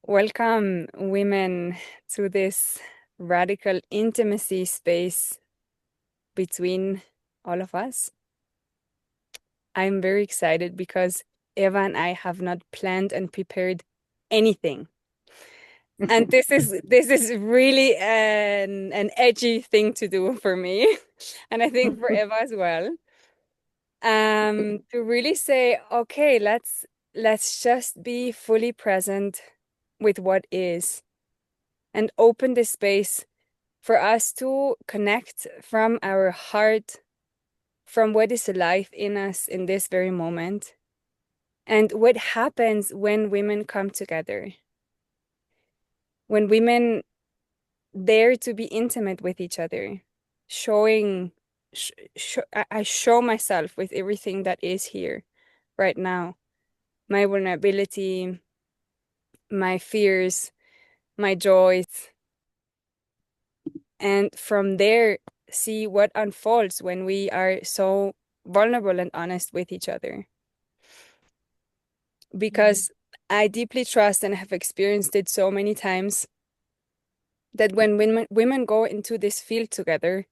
Welcome, women, to this radical intimacy space between all of us. I'm very excited because Eva and I have not planned and prepared anything. And this is really an edgy thing to do for me, and I think for Eva as well. To really say, okay, let's just be fully present with what is and open the space for us to connect from our heart, from what is alive in us in this very moment, and what happens when women come together. When women dare to be intimate with each other, showing, I show myself with everything that is here right now, my vulnerability, my fears, my joys, and from there, see what unfolds when we are so vulnerable and honest with each other. Because I deeply trust and have experienced it so many times that when women go into this field together,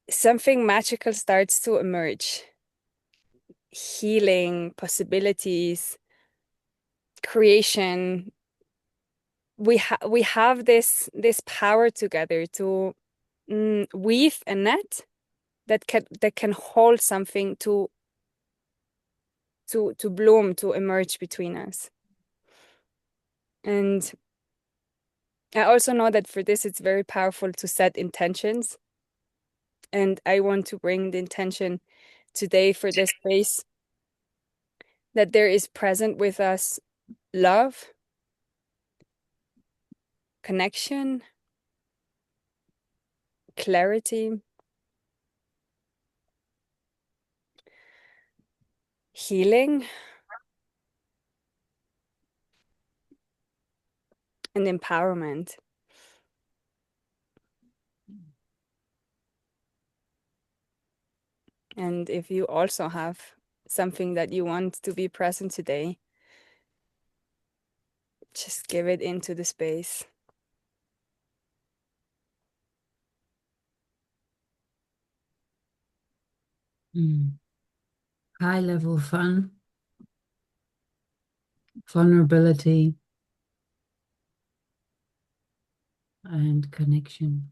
something magical starts to emerge. Healing, possibilities, creation. We have this power together to weave a net that can hold something to bloom, to emerge between us. And I also know that for this, it's very powerful to set intentions. And I want to bring the intention today for this space that there is present with us love, connection, clarity, healing, and empowerment. And if you also have something that you want to be present today, just give it into the space. High level fun, vulnerability, and connection.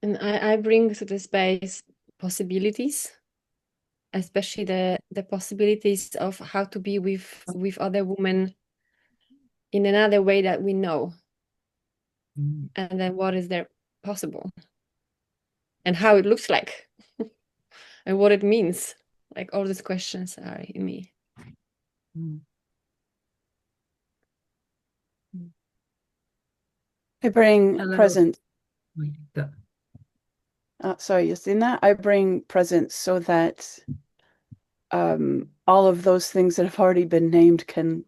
And I bring to the space possibilities, especially the possibilities of how to be with other women in another way that we know. And then what is there possible and how it looks like and what it means. Like all these questions are in me. I bring Hello. presence. Go. Sorry, Justina. I bring presence so that all of those things that have already been named can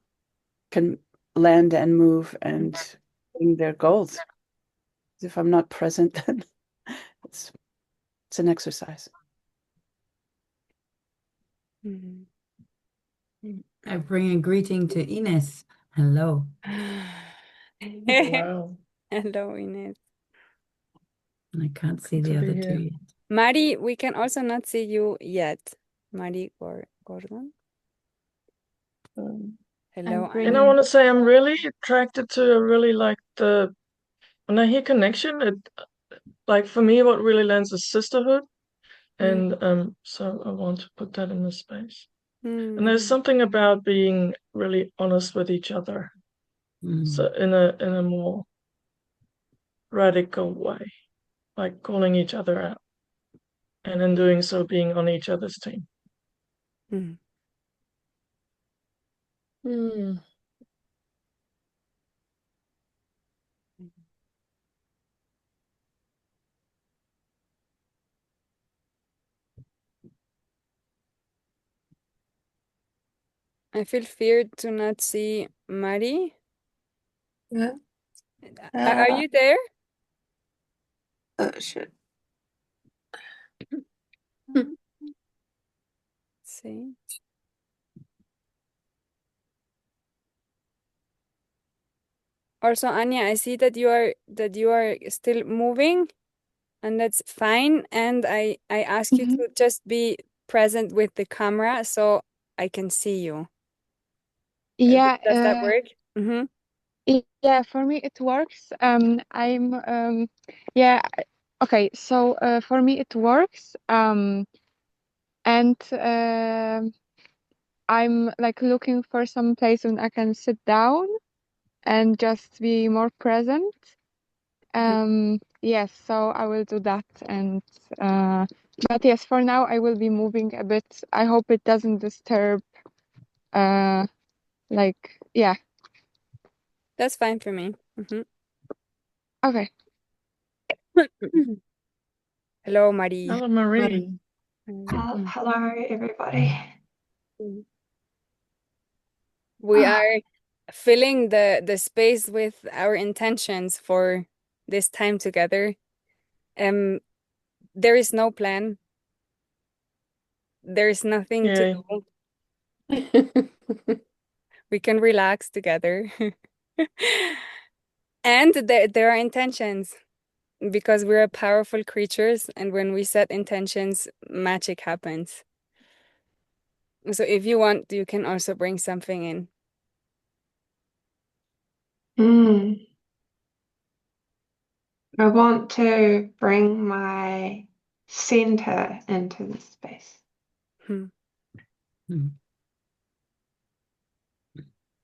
land and move and bring their goals. If I'm not present, then it's an exercise. I bring a greeting to Ines. Hello. Wow. Hello, Ines. I can't see the other two yet. Mari, we can also not see you yet. Mari Gordon. Hello. And I want to say I'm really attracted to, I really like when I hear connection, like for me, what really lands is sisterhood. And so I want to put that in the space. And there's something about being really honest with each other. So in a more radical way, like calling each other out. And in doing so, being on each other's team. I feel feared to not see Mari. Yeah. Are you there? Oh shit. see. Also, Anya, I see that you are still moving, and that's fine. And I ask you to just be present with the camera so I can see you. Yeah, Does that work? Mm-hmm. yeah, for me it works. Yeah, okay, so for me it works. And I'm like looking for some place when I can sit down and just be more present. Yes, so I will do that. And but yes, for now I will be moving a bit. I hope it doesn't disturb. Like, yeah. That's fine for me. Mm-hmm. Okay. Hello, Marie. Hello, Marie. Hello, everybody. We are filling the space with our intentions for this time together. There is no plan. There is nothing to Yay. do. We can relax together. And there are intentions because we're powerful creatures, and when we set intentions, magic happens. So if you want, you can also bring something in. I want to bring my center into this space. Hmm.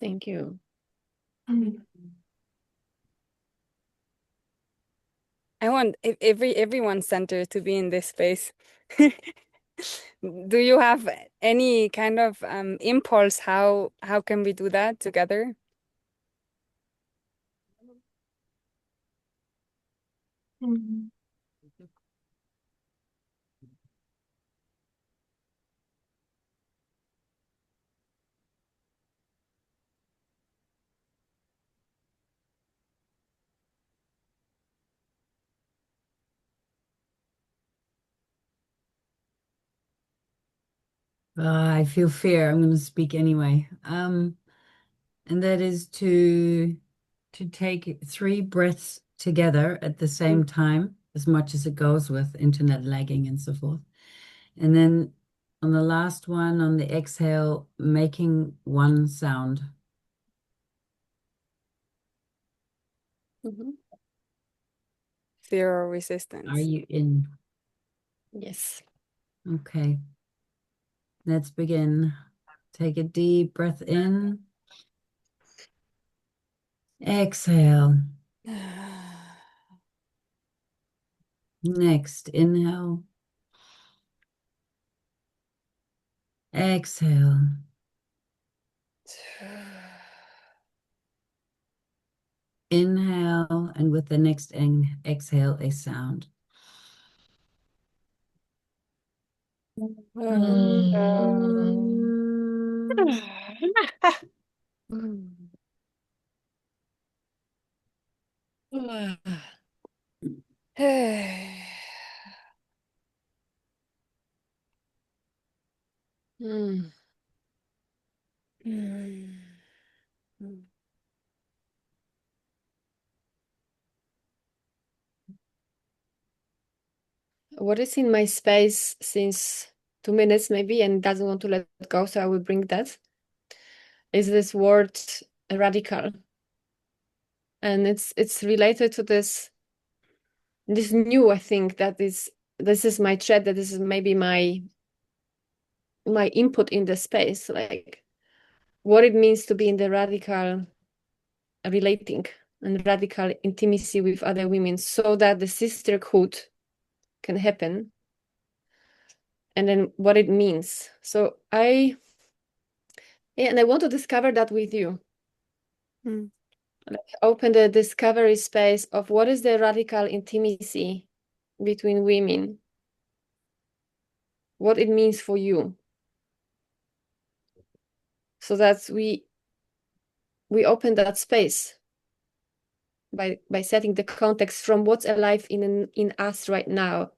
Thank you. I want everyone's center to be in this space. Do you have any kind of impulse? How can we do that together? I feel fear. I'm going to speak anyway. And that is to take 3 breaths together at the same time, as much as it goes with internet lagging and so forth. And then on the last one, on the exhale, making one sound. Zero Are resistance. you in? Yes. Okay. Let's begin. Take a deep breath in. Exhale. Next, inhale. Exhale. Inhale, and with the next exhale, a sound. What is in my space since 2 minutes maybe and doesn't want to let go, so I will bring that, is this word radical. And it's related to this new, I think, this is my thread, that this is maybe my input in the space, like what it means to be in the radical relating and radical intimacy with other women so that the sisterhood can happen, and then what it means. So I want to discover that with you. Like, open the discovery space of what is the radical intimacy between women, what it means for you, so that we open that space by setting the context from what's alive in us right now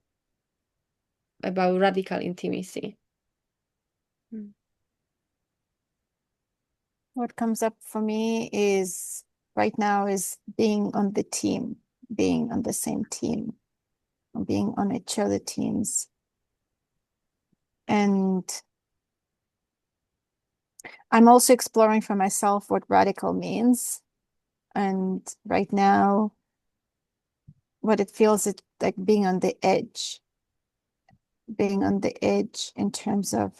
about radical intimacy. What comes up for me is right now is being on the team, being on the same team, being on each other teams. And I'm also exploring for myself what radical means. And right now, what it feels is like being on the edge in terms of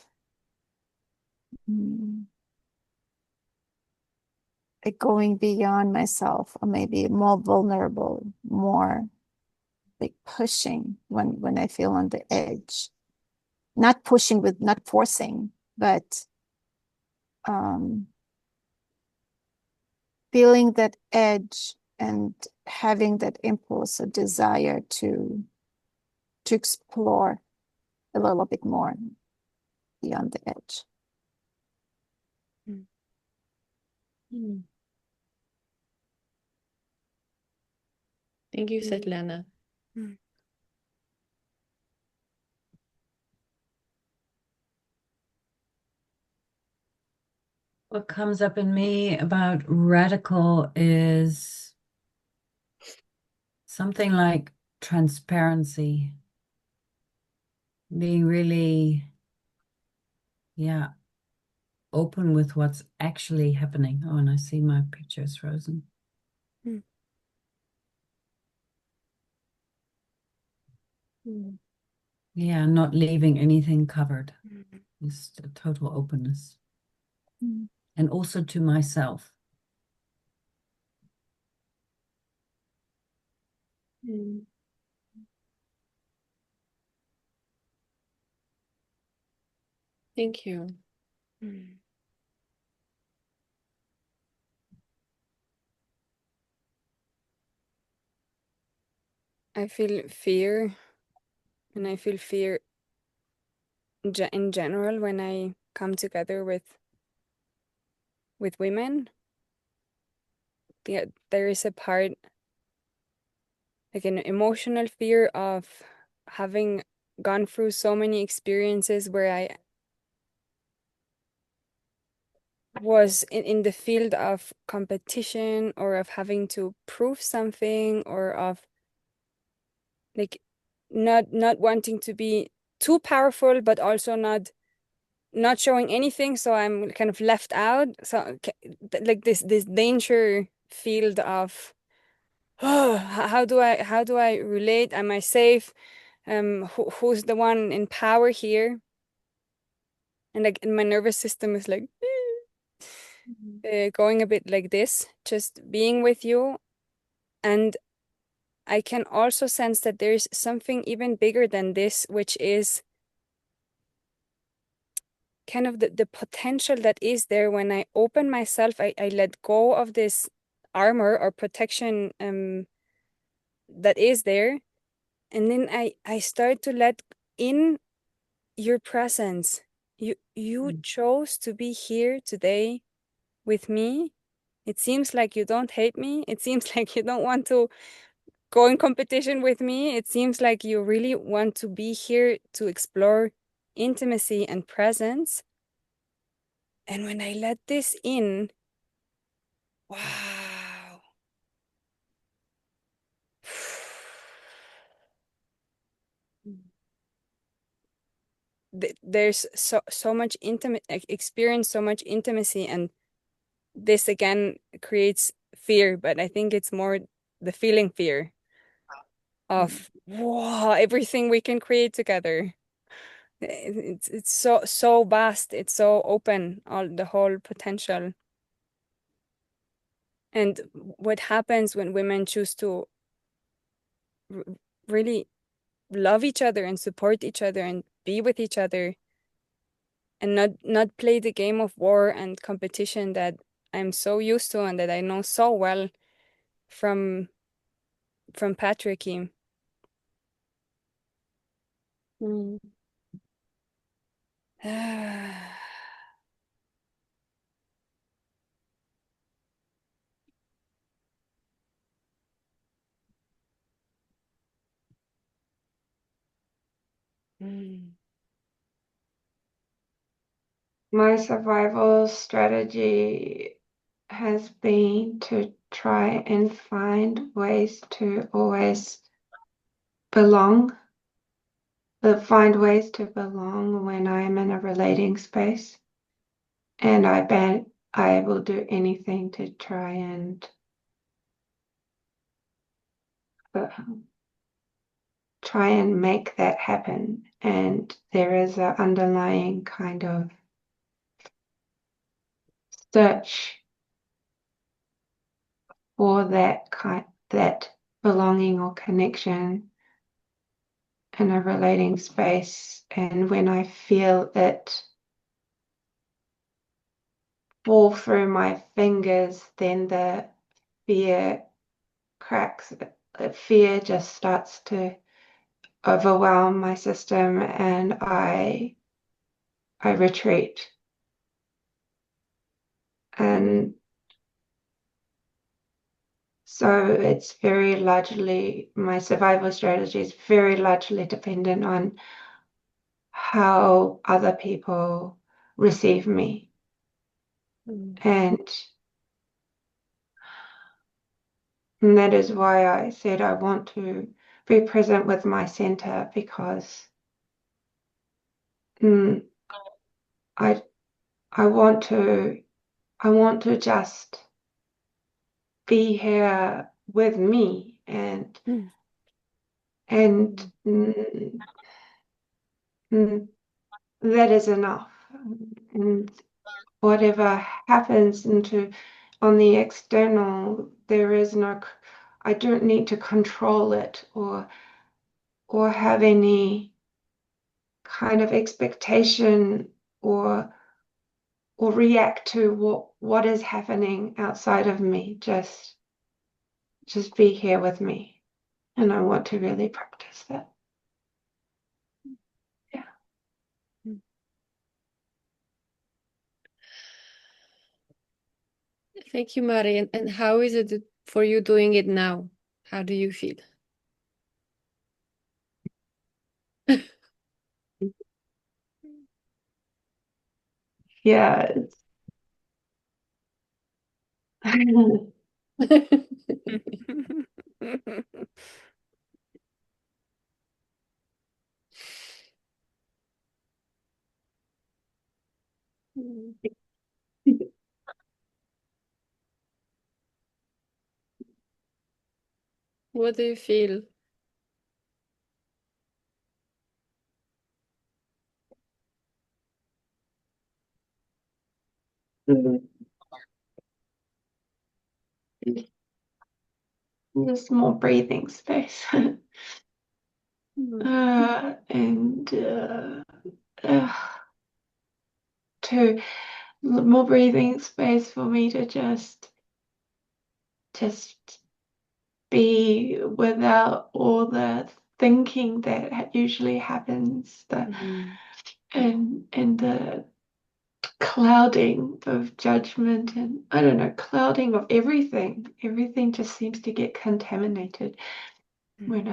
like going beyond myself, or maybe more vulnerable, more like pushing when I feel on the edge. Not pushing with, not forcing, but feeling that edge and having that impulse, a desire to explore a little bit more beyond the edge. Thank you, Svetlana. What comes up in me about radical is something like transparency, being really, open with what's actually happening. Oh, and I see my picture is frozen. Yeah, not leaving anything covered. Just a total openness. And also to myself. Thank you. I feel fear, and I feel fear in general when I come together with women. There is a part, like an emotional fear of having gone through so many experiences where I was in the field of competition, or of having to prove something, or of like not wanting to be too powerful, but also not showing anything, so I'm kind of left out. So like this danger field of, oh, how do I relate? Am I safe? Who's the one in power here? And like, and my nervous system is like going a bit like this, just being with you. And I can also sense that there's something even bigger than this, which is kind of the potential that is there when I open myself. I let go of this armor or protection that is there. And then I start to let in your presence. You chose to be here today with me. It seems like you don't hate me. It seems like you don't want to go in competition with me. It seems like you really want to be here to explore intimacy and presence. And when I let this in, wow. There's so much intimate experience, so much intimacy, and this again creates fear, but I think it's more the feeling fear of wow, everything we can create together. It's so vast, it's so open, all the whole potential. And what happens when women choose to really love each other and support each other and be with each other, and not play the game of war and competition that I'm so used to and that I know so well from patriarchy. my survival strategy has been to try and find ways to always belong, find ways to belong when I'm in a relating space. And I will do anything to try and make that happen. And there is an underlying kind of search for that belonging or connection in a relating space. And when I feel it fall through my fingers, then the fear cracks. The fear just starts to overwhelm my system, and I retreat. And so it's very largely, my survival strategy is very largely dependent on how other people receive me. And that is why I said I want to be present with my center, because I want to just be here with me, and that is enough. And whatever happens on the external, I don't need to control it or have any kind of expectation or react to what is happening outside of me. Just be here with me. And I want to really practice that. Yeah. Thank you, Mari. And how is it for you doing it now? How do you feel? Yeah. What do you feel? Just more breathing space. And to more breathing space for me to just be without all the thinking that usually happens, and the clouding of judgment, and I don't know, clouding of everything. Everything just seems to get contaminated when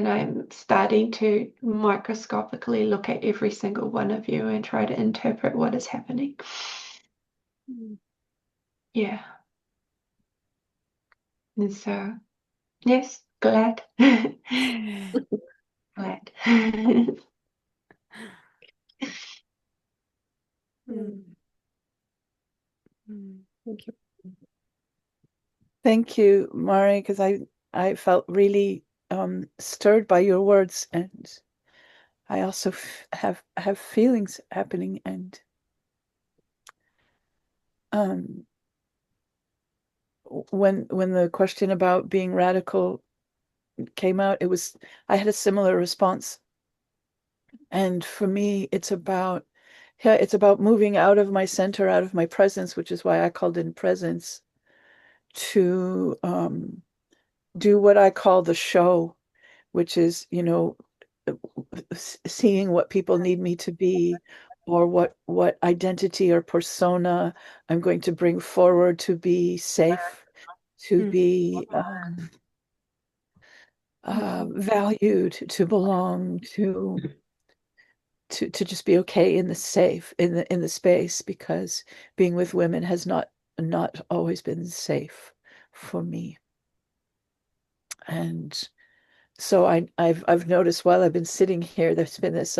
I'm starting to microscopically look at every single one of you and try to interpret what is happening. Yeah. And so, yes, glad. Glad. Thank you. Thank you, Mari, because I felt really stirred by your words, and I also have feelings happening, and when the question about being radical came out, I had a similar response. And for me, it's about moving out of my center, out of my presence, which is why I called in presence, to do what I call the show, which is, seeing what people need me to be, or what identity or persona I'm going to bring forward to be safe, to be valued, to belong, to to just be okay in the safe in the space, because being with women has not always been safe for me. And so I've noticed while I've been sitting here, there's been this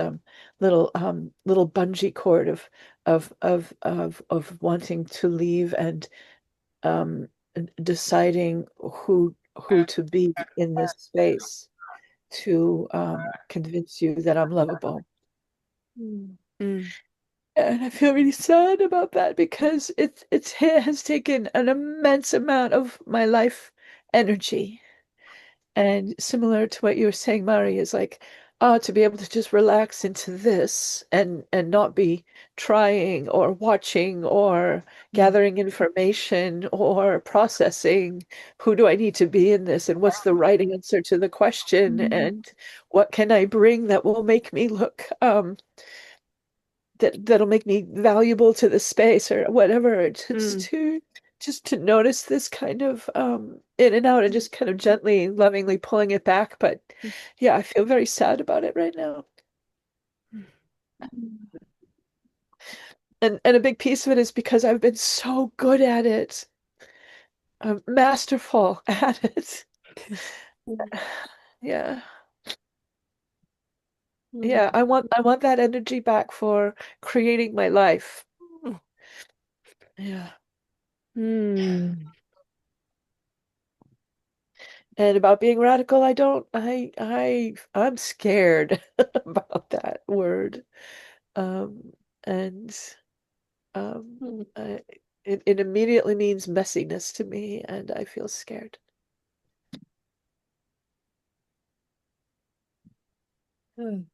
little bungee cord of wanting to leave, and um deciding who to be in this space to convince you that I'm lovable. Mm. And I feel really sad about that, because it has taken an immense amount of my life energy. And similar to what you were saying, Mari, is like, to be able to just relax into this and not be trying or watching or gathering information or processing who do I need to be in this, and what's the right answer to the question, and what can I bring that will make me look that'll make me valuable to the space or whatever, just to notice this kind of in and out, and just kind of gently, lovingly pulling it back. But yeah, I feel very sad about it right now. And a big piece of it is because I've been so good at it. I'm masterful at it. Yeah. Yeah, I want that energy back for creating my life. Yeah. Mm. And about being radical, I'm scared about that word. Um, and I, it immediately means messiness to me, and I feel scared. And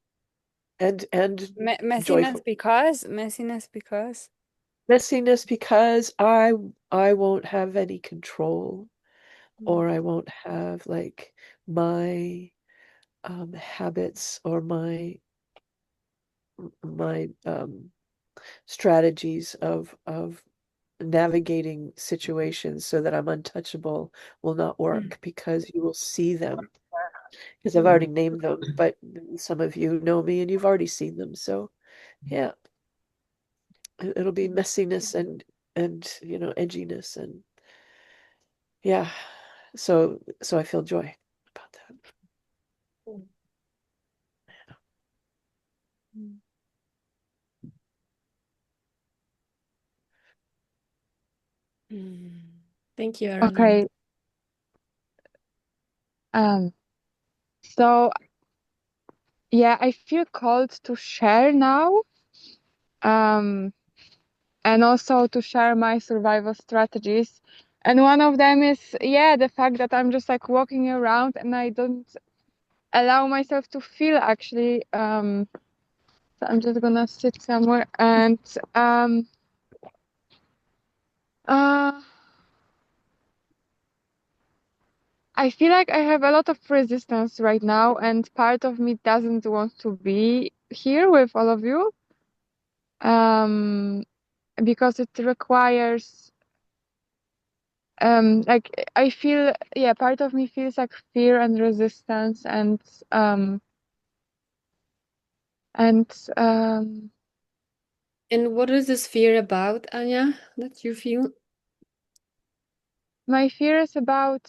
Messiness joyful. messiness because Messiness because I won't have any control, or I won't have like my habits or my strategies of navigating situations so that I'm untouchable will not work, because you will see them, because I've already named them, but some of you know me and you've already seen them. So yeah, it'll be messiness and edginess, and yeah, so I feel joy about that. Thank you, Arlene. Okay. So yeah, I feel called to share now. And also to share my survival strategies. And one of them is, the fact that I'm just like walking around and I don't allow myself to feel actually. So I'm just gonna sit somewhere and I feel like I have a lot of resistance right now, and part of me doesn't want to be here with all of you. Because it requires like I feel, part of me feels like fear and resistance um and And what is this fear about, Anya, that you feel? my fear is about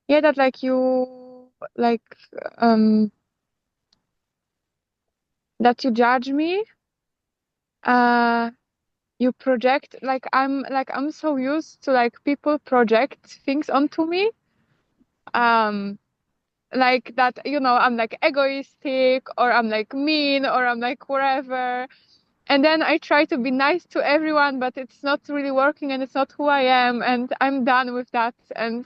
that like you like that you judge me, you project, I'm so used to like people project things onto me, like that, I'm like egoistic, or I'm like mean, or I'm like whatever. And then I try to be nice to everyone, but it's not really working, and it's not who I am, and I'm done with that. And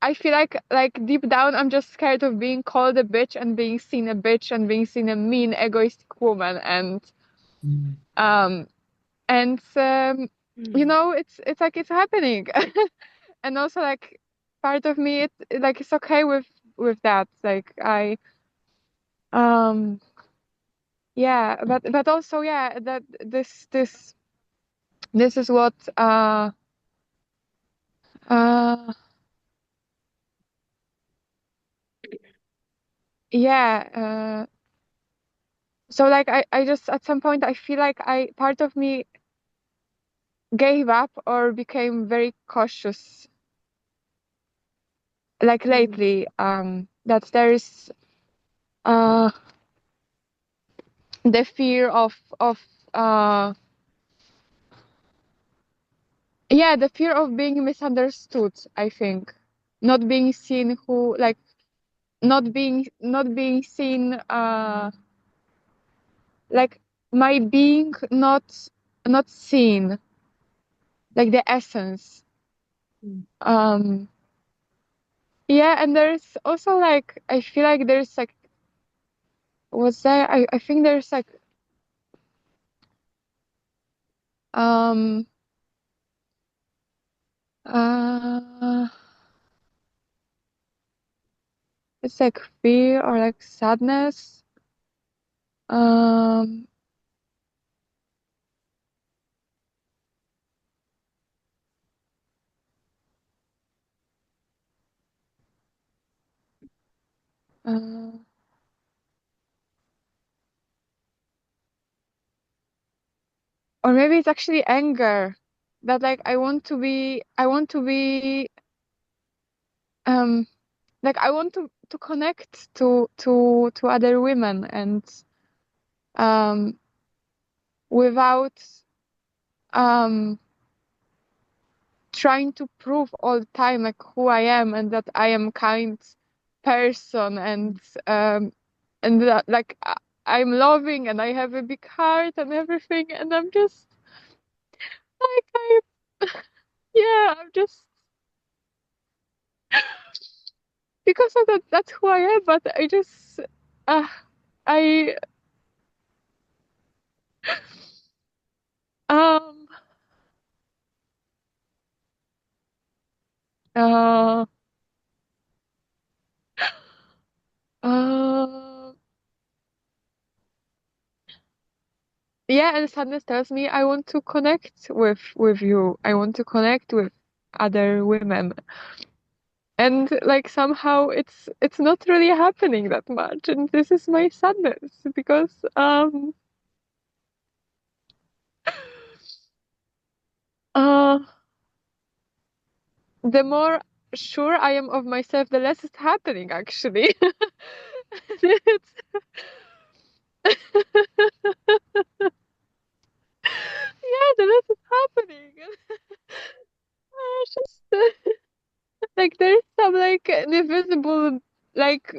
I feel like deep down I'm just scared of being called a bitch and being seen a bitch and being seen a mean, egoistic woman. And it's like it's happening. And also like part of me, like it's okay with that. Like I but also that this is what uh yeah, so like I just at some point I feel like part of me gave up or became very cautious, like lately, that there's uh the fear of uh yeah, the fear of being misunderstood, I think. Not being seen, who like not being seen, like my being not seen, like the essence. Um yeah, and there's also like I feel like there's like was there I think there's like um uh it's like fear or like sadness. Um uh, or maybe it's actually anger, that like I want to be like I want to connect to other women, and um without um trying to prove all the time like who I am and that I am kind person, and that like I'm loving and I have a big heart and everything, and I'm just like I yeah, I'm just because of that, that's who I am, but I just uh I um uh uh yeah, and sadness tells me I want to connect with you. I want to connect with other women. And like somehow it's not really happening that much. And this is my sadness because uh the more sure I am of myself, the less it's happening actually. It's yeah, the less it's happening. It's just like there's some like invisible like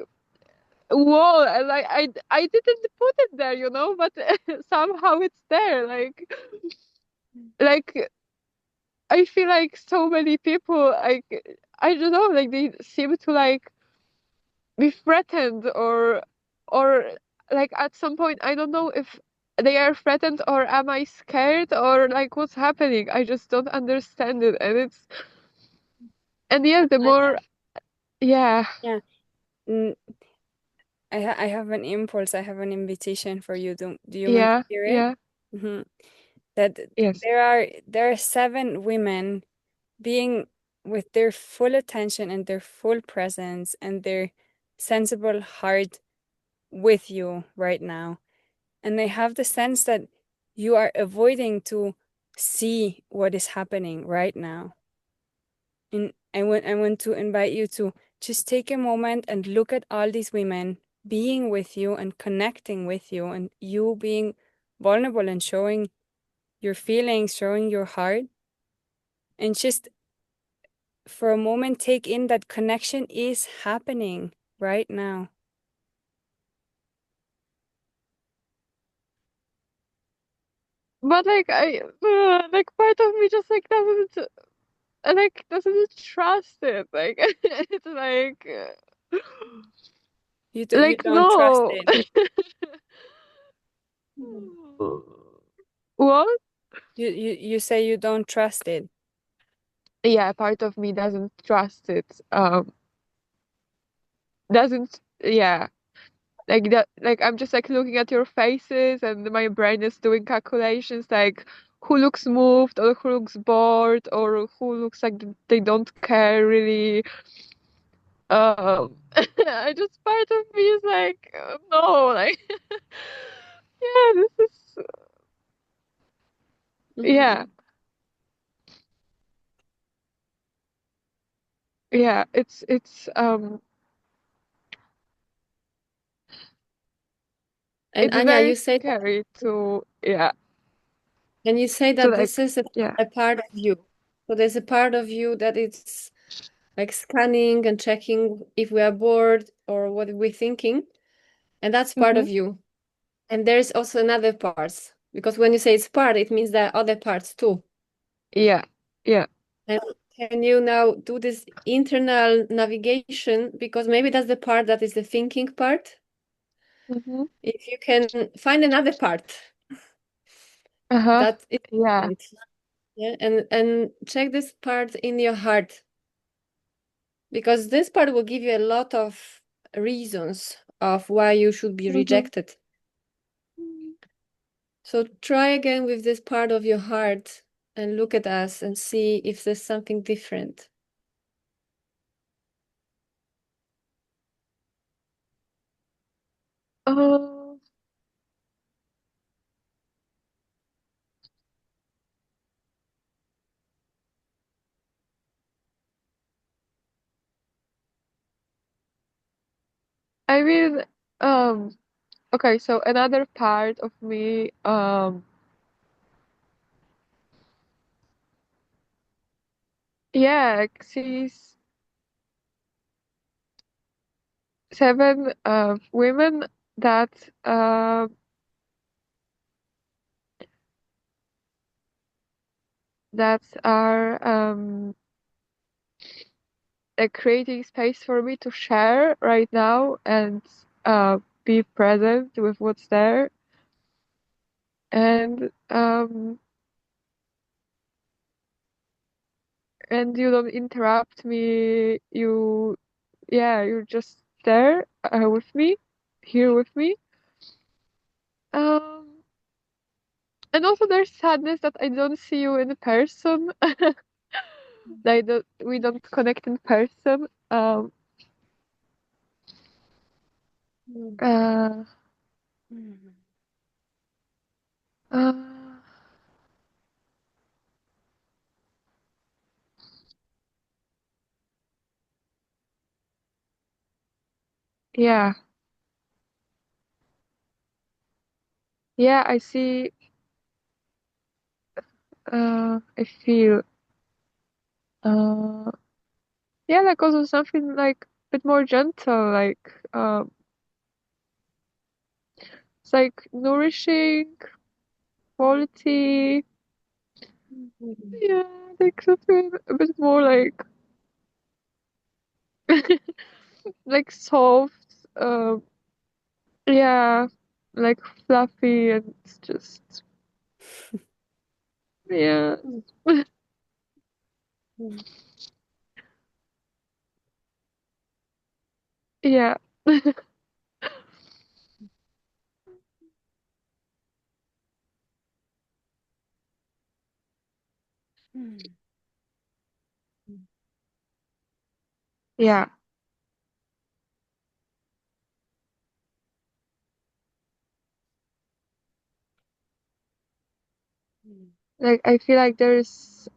wall, and like I didn't put it there, but somehow it's there. Like I feel like so many people like I don't know, like they seem to like be threatened or like at some point I don't know if they are threatened or am I scared or like what's happening. I just don't understand it, and yeah, the more yeah. Yeah. Mm, I have an impulse. I have an invitation for you. Do you want to Yeah, hear it? yeah, Hmm. That yes. there are 7 women being with their full attention and their full presence and their sensible heart with you right now. And they have the sense that you are avoiding to see what is happening right now. And I want to invite you to just take a moment and look at all these women being with you and connecting with you, and you being vulnerable and showing your feelings, showing your heart, and just for a moment take in that connection is happening right now. But like I like part of me just like doesn't trust it. Like it's You like don't trust no. it. What? You say you don't trust it. Yeah, part of me doesn't trust it. Doesn't yeah. Like that, like I'm just like looking at your faces and my brain is doing calculations like who looks moved or who looks bored or who looks like they don't care really. I just part of me is like, no, like, yeah, this is, yeah, yeah, And it's Anya, very you say that, scary to, yeah, and you say to that like, this is yeah, a part of you. So there's a part of you that it's like scanning and checking if we are bored or what we're thinking, and that's part mm-hmm. of you. And there's also another parts, because when you say it's part, it means there are other parts too. Yeah, yeah, And can you now do this internal navigation? Because maybe that's the part that is the thinking part. mm-hmm. If you can find another part Uh-huh, that is yeah, different, yeah, and check this part in your heart, because this part will give you a lot of reasons of why you should be mm-hmm. rejected. So try again with this part of your heart and look at us and see if there's something different. Uh, I mean, um, okay, so another part of me, yeah, sees seven women that that are like creating space for me to share right now and be present with what's there. And and you don't interrupt me. Yeah, you're just there with me, here with me. Um, and also there's sadness that I don't see you in person. Like we don't connect in person. Uh, uh, yeah, yeah, I see. I feel. Uh, yeah, like also something like a bit more gentle, like it's like nourishing, quality. Yeah, like something a bit more like like soft. Yeah, like fluffy and it's just yeah, yeah, yeah. Like I feel like there's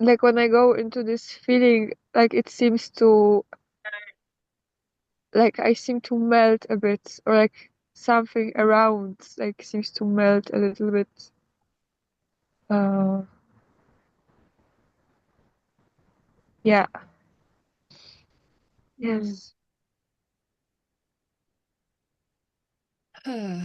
like when I go into this feeling, like it seems to like I seem to melt a bit, or like something around like seems to melt a little bit. Uh, yeah, yes, Hmm.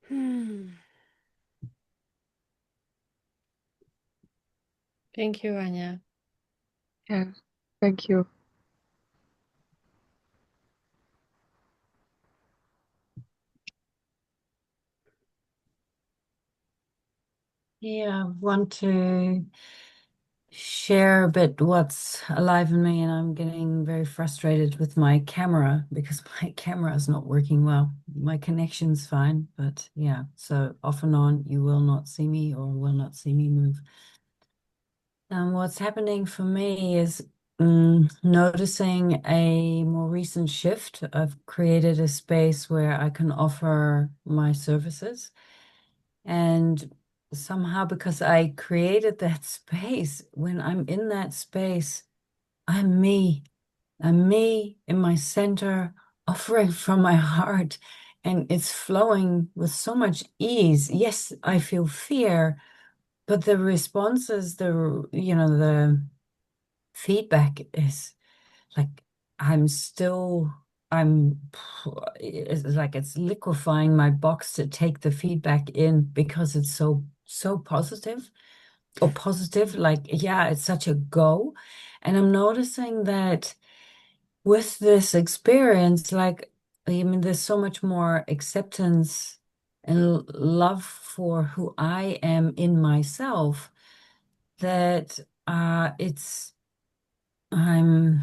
Hmm. Thank you, Anya. yeah. Thank you. Yeah, I want to share a bit what's alive in me, and I'm getting very frustrated with my camera because my camera is not working well. My connection's fine, but yeah, so off and on, you will not see me or will not see me move. And what's happening for me is noticing a more recent shift. I've created a space where I can offer my services. And somehow, because I created that space, when I'm in that space, I'm me. I'm me in my center, offering from my heart. And it's flowing with so much ease. Yes, I feel fear, but the responses, the feedback is like I'm still I'm it's like it's liquefying my box to take the feedback in because it's so positive or positive, like yeah, it's such a go. And I'm noticing that with this experience, like I mean there's so much more acceptance and love for who I am in myself that it's I'm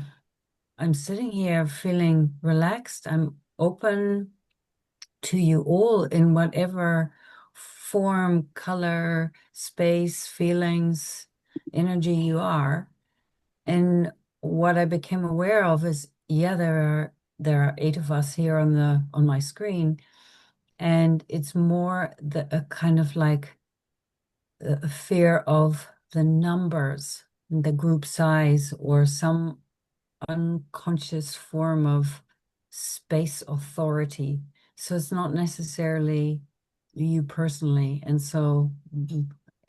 I'm sitting here feeling relaxed. I'm open to you all in whatever form, color, space, feelings, energy you are. And what I became aware of is, yeah, there are 8 of us here on my screen, and it's more a kind of like a fear of the numbers, the group size, or some unconscious form of space authority. So it's not necessarily you personally. And so,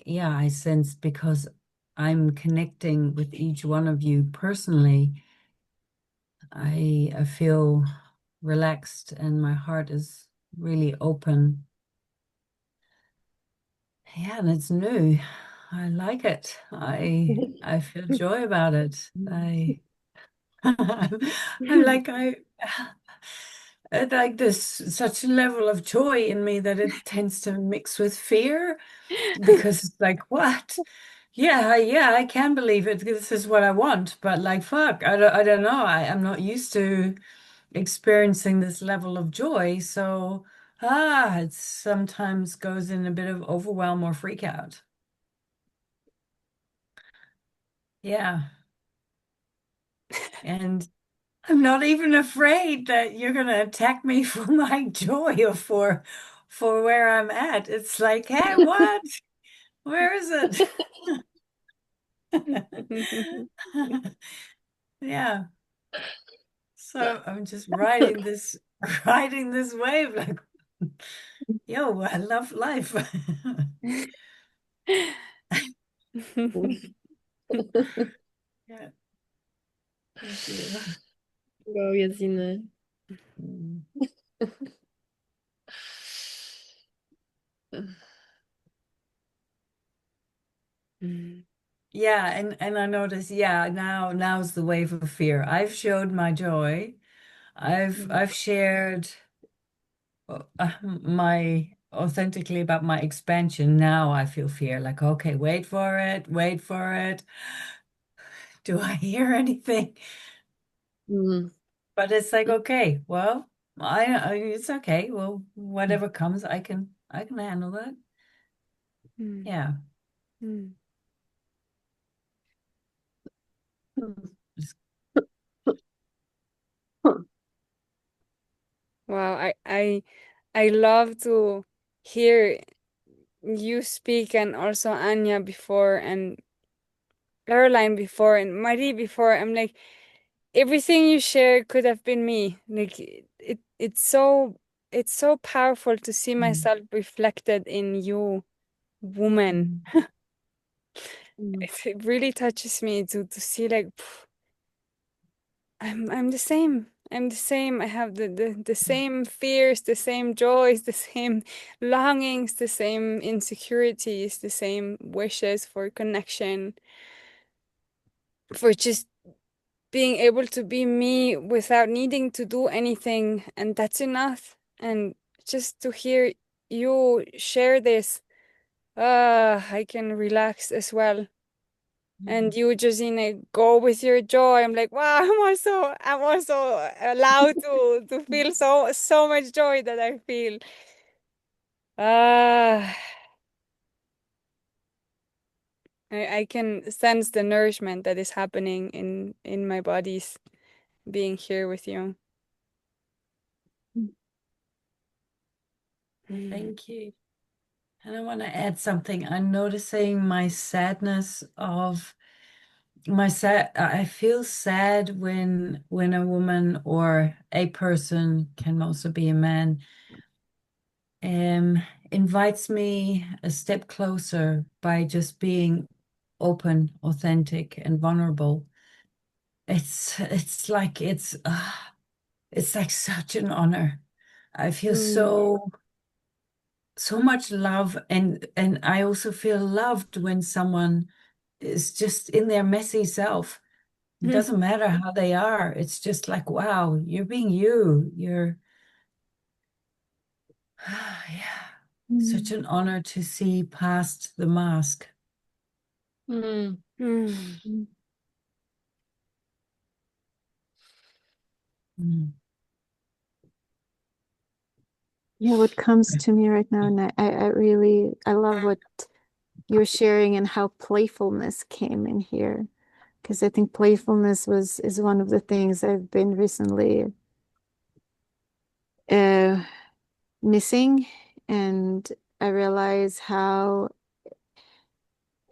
yeah, I sense because I'm connecting with each one of you personally, I feel relaxed and my heart is really open. Yeah, and it's new. I like it. I feel joy about it. I'm like I like this such a level of joy in me that it tends to mix with fear because it's like, what? Yeah, I can believe it. This is what I want, but like, fuck, I don't know. I'm not used to experiencing this level of joy, so it sometimes goes in a bit of overwhelm or freak out. Yeah, and I'm not even afraid that you're gonna attack me for my joy or for where I'm at. It's like, hey, what? Where is it? Yeah. So I'm just riding this riding this wave like, yo, I love life. Yeah. Thank you. Wow, Yazine. Mm. Yeah, and I notice, yeah, now's the wave of fear. I've showed my joy. I've shared my authentically about my expansion. Now I feel fear, like, okay, wait for it, wait for it. Do I hear anything? Mm. But it's like, okay, well, it's okay. Well, whatever comes, I can handle that. Yeah. Just- Wow, I love to hear you speak, and also Anya before, and Caroline before, and Marie before. I'm like, everything you share could have been me. Like it's so powerful to see Mm. myself reflected in you, woman. Mm. It really touches me to see like I'm the same. I'm the same. I have the same fears, the same joys, the same longings, the same insecurities, the same wishes for connection, for just being able to be me without needing to do anything, and that's enough. And just to hear you share this, I can relax as well. and you just go with your joy. I'm like, wow, I'm also allowed to feel so much joy that I feel. I can sense the nourishment that is happening in my bodies being here with you. Thank you. And I want to add something. I'm noticing my sadness of I feel sad when a woman or a person, can also be a man, invites me a step closer by just being open, authentic, and vulnerable. It's like it's like such an honor. I feel so much love, and I also feel loved when someone is just in their messy self. It doesn't matter how they are. It's just like, wow, you're being you. You're yeah. Such an honor to see past the mask. Mm. Yeah, what comes to me right now, and I really love what you're sharing and how playfulness came in here, because I think playfulness is one of the things I've been recently missing, and I realize how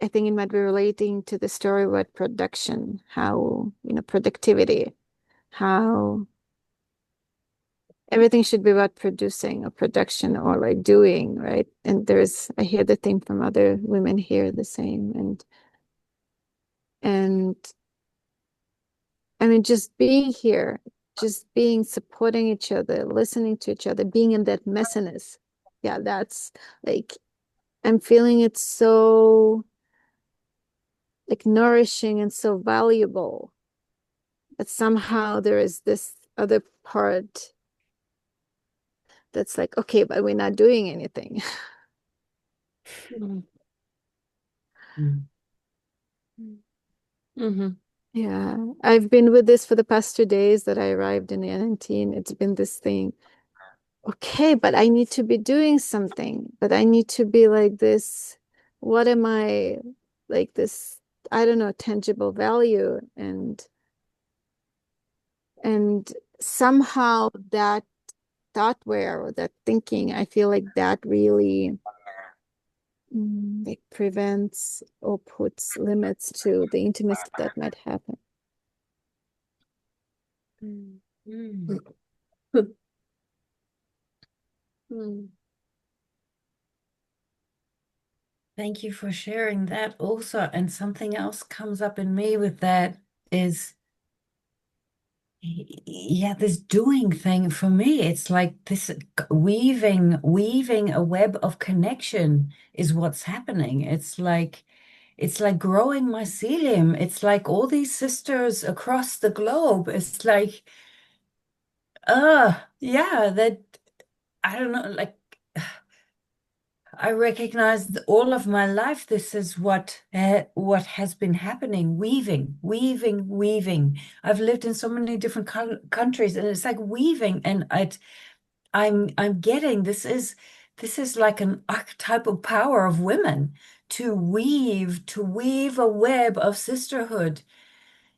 I think it might be relating to the story about production, how productivity, how everything should be about producing or production or like doing, right? And I hear the theme from other women here the same. And I mean, just being here, just being supporting each other, listening to each other, being in that messiness. Yeah, that's like, I'm feeling it so like nourishing and so valuable that somehow there is this other part that's like, okay, but we're not doing anything. Mm-hmm. Yeah, I've been with this for the past 2 days that I arrived in the NNT, and it's been this thing. Okay, but I need to be doing something, but I need to be like this. What am I like this? I don't know, tangible value, and somehow that thoughtware or that thinking, I feel like that really like prevents or puts limits to the intimacy that might happen. Thank you for sharing that also. And something else comes up in me with that is, yeah, this doing thing for me. It's like this weaving a web of connection is what's happening. It's like growing mycelium. It's like all these sisters across the globe. It's like, yeah, that I don't know, like I recognized all of my life. This is what has been happening, weaving. I've lived in so many different countries, and it's like weaving. And I'm getting this is like an archetypal power of women to weave a web of sisterhood,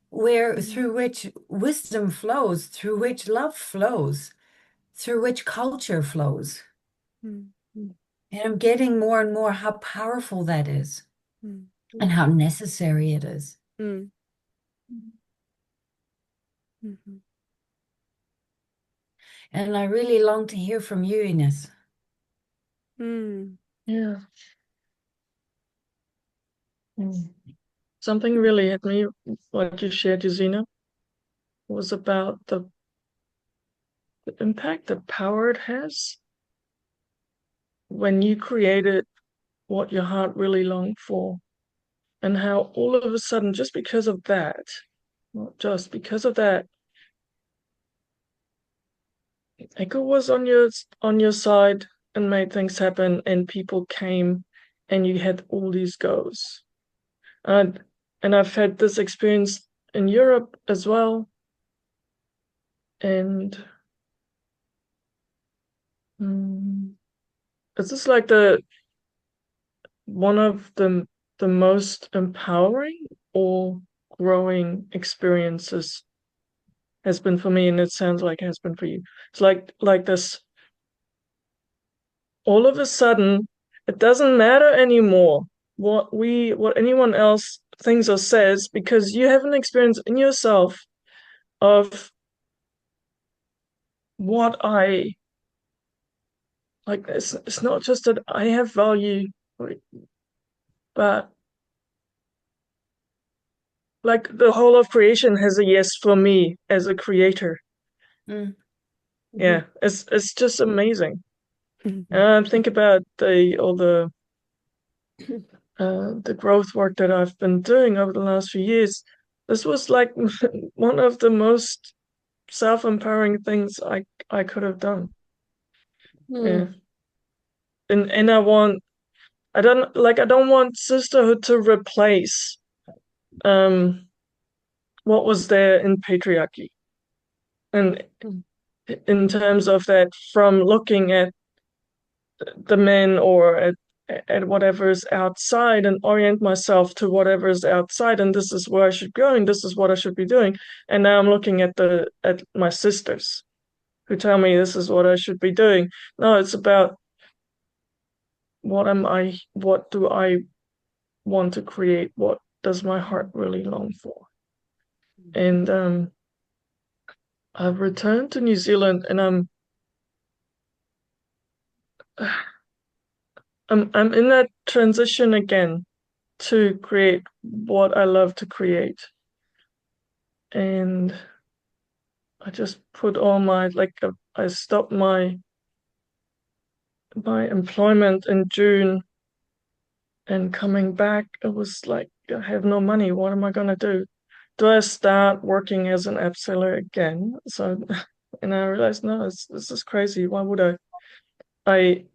where through which wisdom flows, through which love flows, through which culture flows. And I'm getting more and more how powerful that is and how necessary it is. And I really long to hear from you, Ines. Yeah. Something really hit me, what you shared, Yuzina, was about the impact, the power it has when you created what your heart really longed for, and how all of a sudden, just because of that, not just because of that, Echo was on your side and made things happen, and people came, and you had all these goes. And and I've had this experience in Europe as well. And it's just like one of the most empowering or growing experiences has been for me, and it sounds like it has been for you. It's like this, all of a sudden, it doesn't matter anymore what anyone else thinks or says, because you have an experience in yourself of what I like. It's not just that I have value, but like the whole of creation has a yes for me as a creator. Yeah, it's just amazing. And think about all the growth work that I've been doing over the last few years. This was like one of the most self-empowering things I could have done. Yeah. And I don't want sisterhood to replace what was there in patriarchy. And in terms of that, from looking at the men or at whatever's outside and orient myself to whatever's outside, and this is where I should go and this is what I should be doing. And now I'm looking at my sisters who tell me this is what I should be doing. No, it's about what do I want to create? What does my heart really long for? And I've returned to New Zealand, and I'm in that transition again to create what I love to create. And I just put all my I stopped my employment in June, and coming back, it was like I have no money. What am I gonna do? Do I start working as an app seller again? So, and I realized, no, this is crazy. Why would I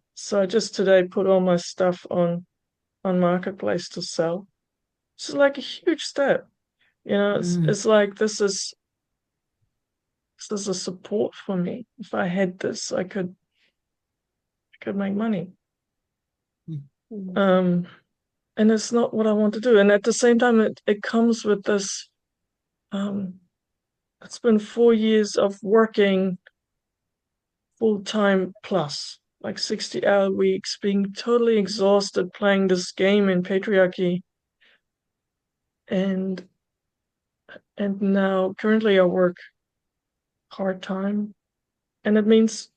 just today put all my stuff on Marketplace to sell. This is like a huge step. It's like this is a support for me. If I had this, I could make money. And it's not what I want to do. And at the same time, it comes with this. It's been 4 years of working full time plus, like 60-hour weeks, being totally exhausted playing this game in patriarchy. And now currently I work part-time, and it means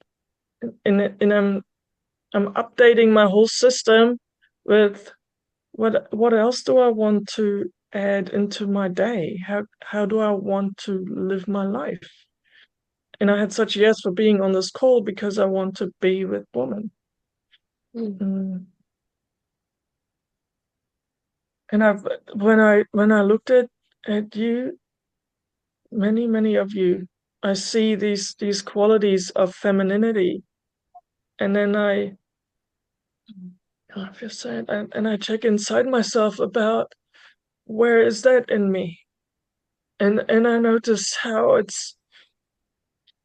I'm updating my whole system with what else do I want to add into my day? How do I want to live my life? And I had such yes for being on this call because I want to be with women. And when I looked at you, many of you, I see these qualities of femininity, and then I feel sad, and I check inside myself about where is that in me, and I notice how it's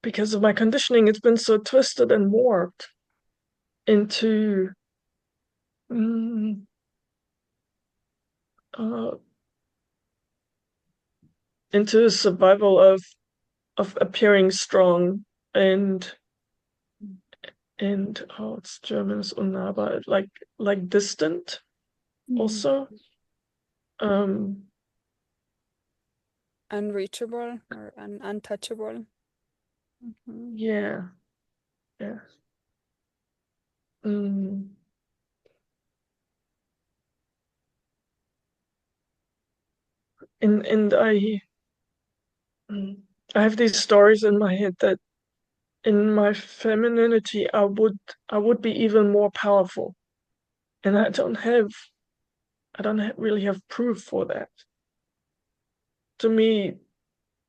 because of my conditioning. It's been so twisted and warped into into a survival of appearing strong and it's German is unnahbar, like distant also. Unreachable or untouchable. Yeah. And I have these stories in my head that in my femininity I would be even more powerful, and I don't really have proof for that. To me,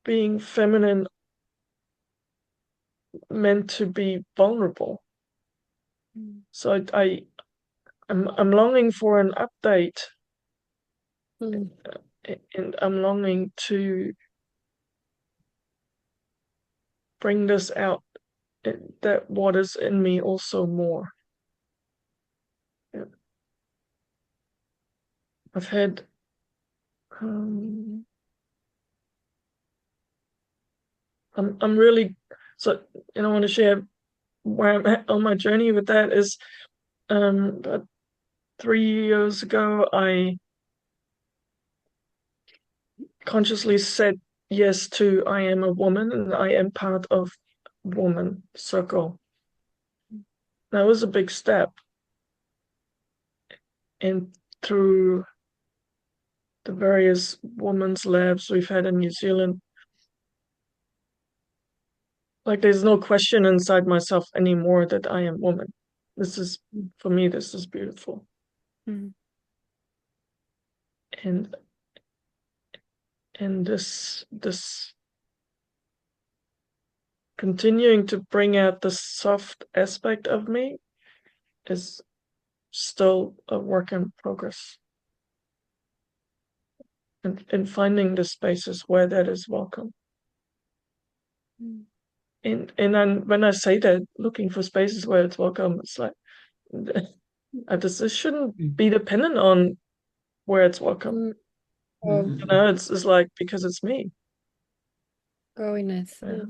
being feminine meant to be vulnerable. So I'm longing for an update and I'm longing to bring this out, that what is in me also more. Yeah. I've had I'm really, so I want to share where I'm at on my journey with that is about 3 years ago I consciously said yes to I am a woman and I am part of woman circle. That was a big step. And through the various women's labs we've had in New Zealand, like there's no question inside myself anymore that I am woman. This is, for me, this is beautiful. Mm. And this continuing to bring out the soft aspect of me is still a work in progress. And finding the spaces where that is welcome. Mm. And then when I say that, looking for spaces where it's welcome, it's like this shouldn't be dependent on where it's welcome. Oh, It's like because it's me. very nice. Yeah.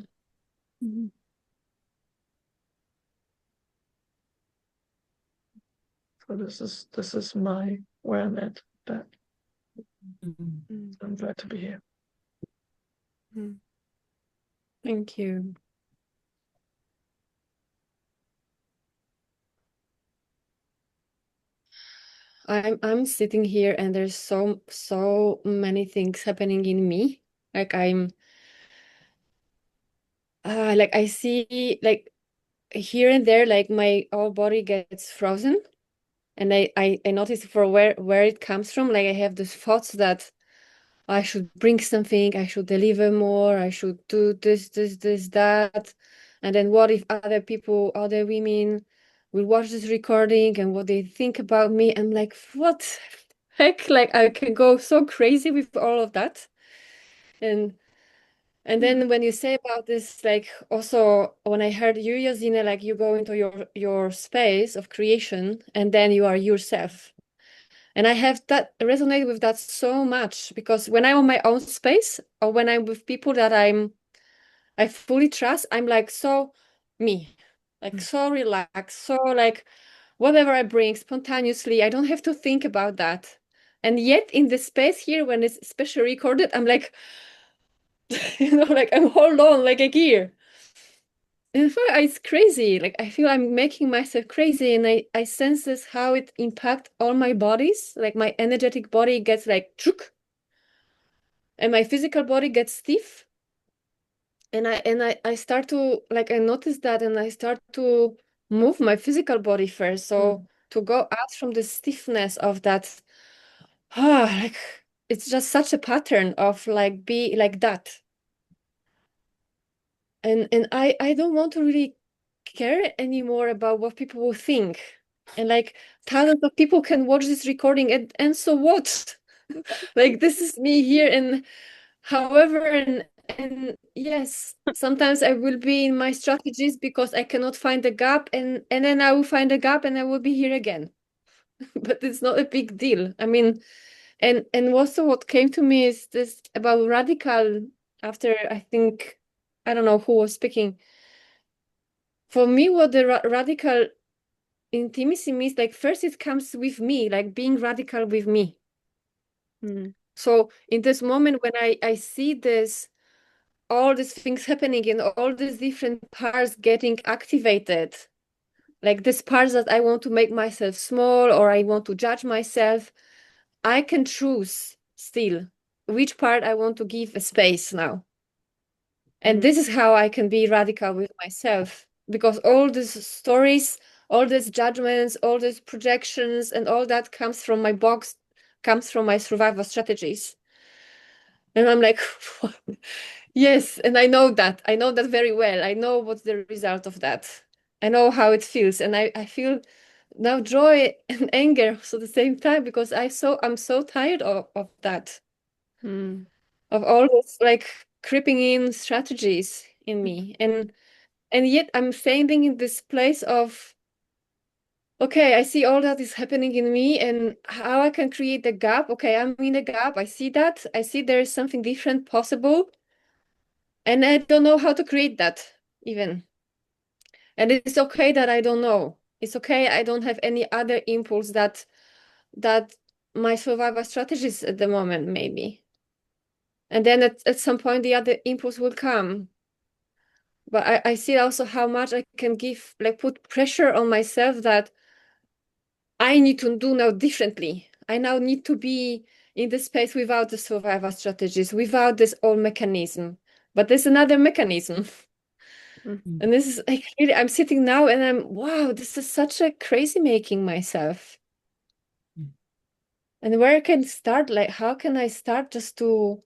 Mhm. So this is my where I'm at. That Mm. I'm glad to be here. Mm. Thank you. I'm sitting here and there's so many things happening in me. Like like I see like here and there, like my whole body gets frozen. And I notice for where it comes from. Like I have these thoughts that I should bring something, I should deliver more, I should do this, that. And then what if other people, other women will watch this recording and what they think about me? I'm like, what heck? Like I can go so crazy with all of that. And then when you say about this, like also when I heard you, Yasina, like you go into your space of creation and then you are yourself. And I have that resonate with that so much because when I'm on my own space or when I'm with people that I fully trust, I'm like so me, like so relaxed, so like whatever I bring spontaneously, I don't have to think about that. And yet in the space here, when it's specially recorded, I'm like, like I'm all alone, like a gear. In fact, it's crazy. Like I feel I'm making myself crazy, and I sense this how it impacts all my bodies. Like my energetic body gets like chuk, and my physical body gets stiff. And I start to like I notice that, and I start to move my physical body first. So to go out from the stiffness of that, like it's just such a pattern of like be like that. And I don't want to really care anymore about what people will think. And like thousands of people can watch this recording and so what? Like this is me here and however and yes, sometimes I will be in my strategies because I cannot find the gap and then I will find a gap and I will be here again. But it's not a big deal. I mean, and also what came to me is this about radical after I think I don't know who was speaking. For me, what the radical intimacy means, like first it comes with me, like being radical with me. Mm. So in this moment when I see this, all these things happening in all these different parts getting activated, like this parts that I want to make myself small or I want to judge myself, I can choose still which part I want to give a space now. And this is how I can be radical with myself because all these stories, all these judgments, all these projections, and all that comes from my box, comes from my survival strategies. And I'm like, yes, and I know that. I know that very well. I know what's the result of that. I know how it feels. And I feel now joy and anger also at the same time because I'm so tired of that. of all those like creeping in strategies in me. And yet I'm standing in this place of, okay, I see all that is happening in me and how I can create the gap. Okay, I'm in the gap. I see that. I see there is something different possible. And I don't know how to create that even. And it's okay that I don't know. It's okay. I don't have any other impulse that my survival strategies at the moment, maybe. And then at some point the other impulse will come. But I see also how much I can give, like put pressure on myself that I need to do now differently. I now need to be in the space without the survival strategies, without this old mechanism. But there's another mechanism. And this is like really, I'm sitting now and wow, this is such a crazy making myself. And where I can start, like how can I start just to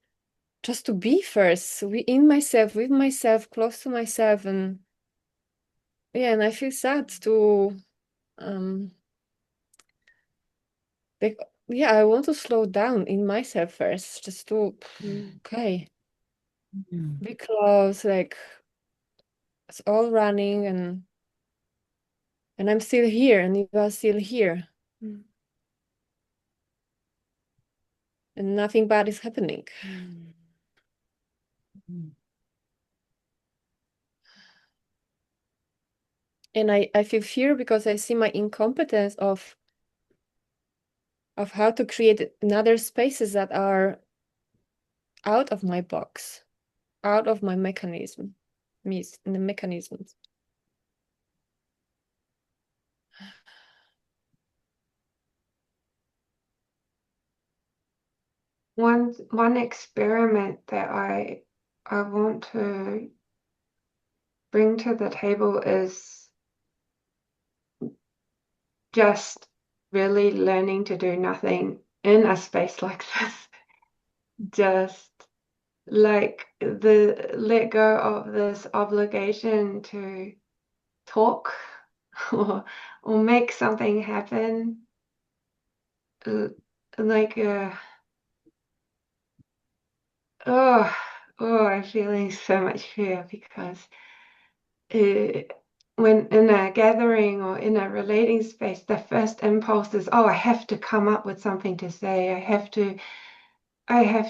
be first, in myself, with myself, close to myself, and yeah, and I feel sad to like yeah, I want to slow down in myself first, just to okay, be close, like it's all running and I'm still here and you are still here. And nothing bad is happening. And I feel fear because I see my incompetence of how to create another spaces that are out of my box, out of my mechanism, the mechanisms. One experiment that I want to bring to the table is just really learning to do nothing in a space like this. Just like let go of this obligation to talk or make something happen. Like I'm feeling so much fear because when in a gathering or in a relating space, the first impulse is, oh, I have to come up with something to say. I have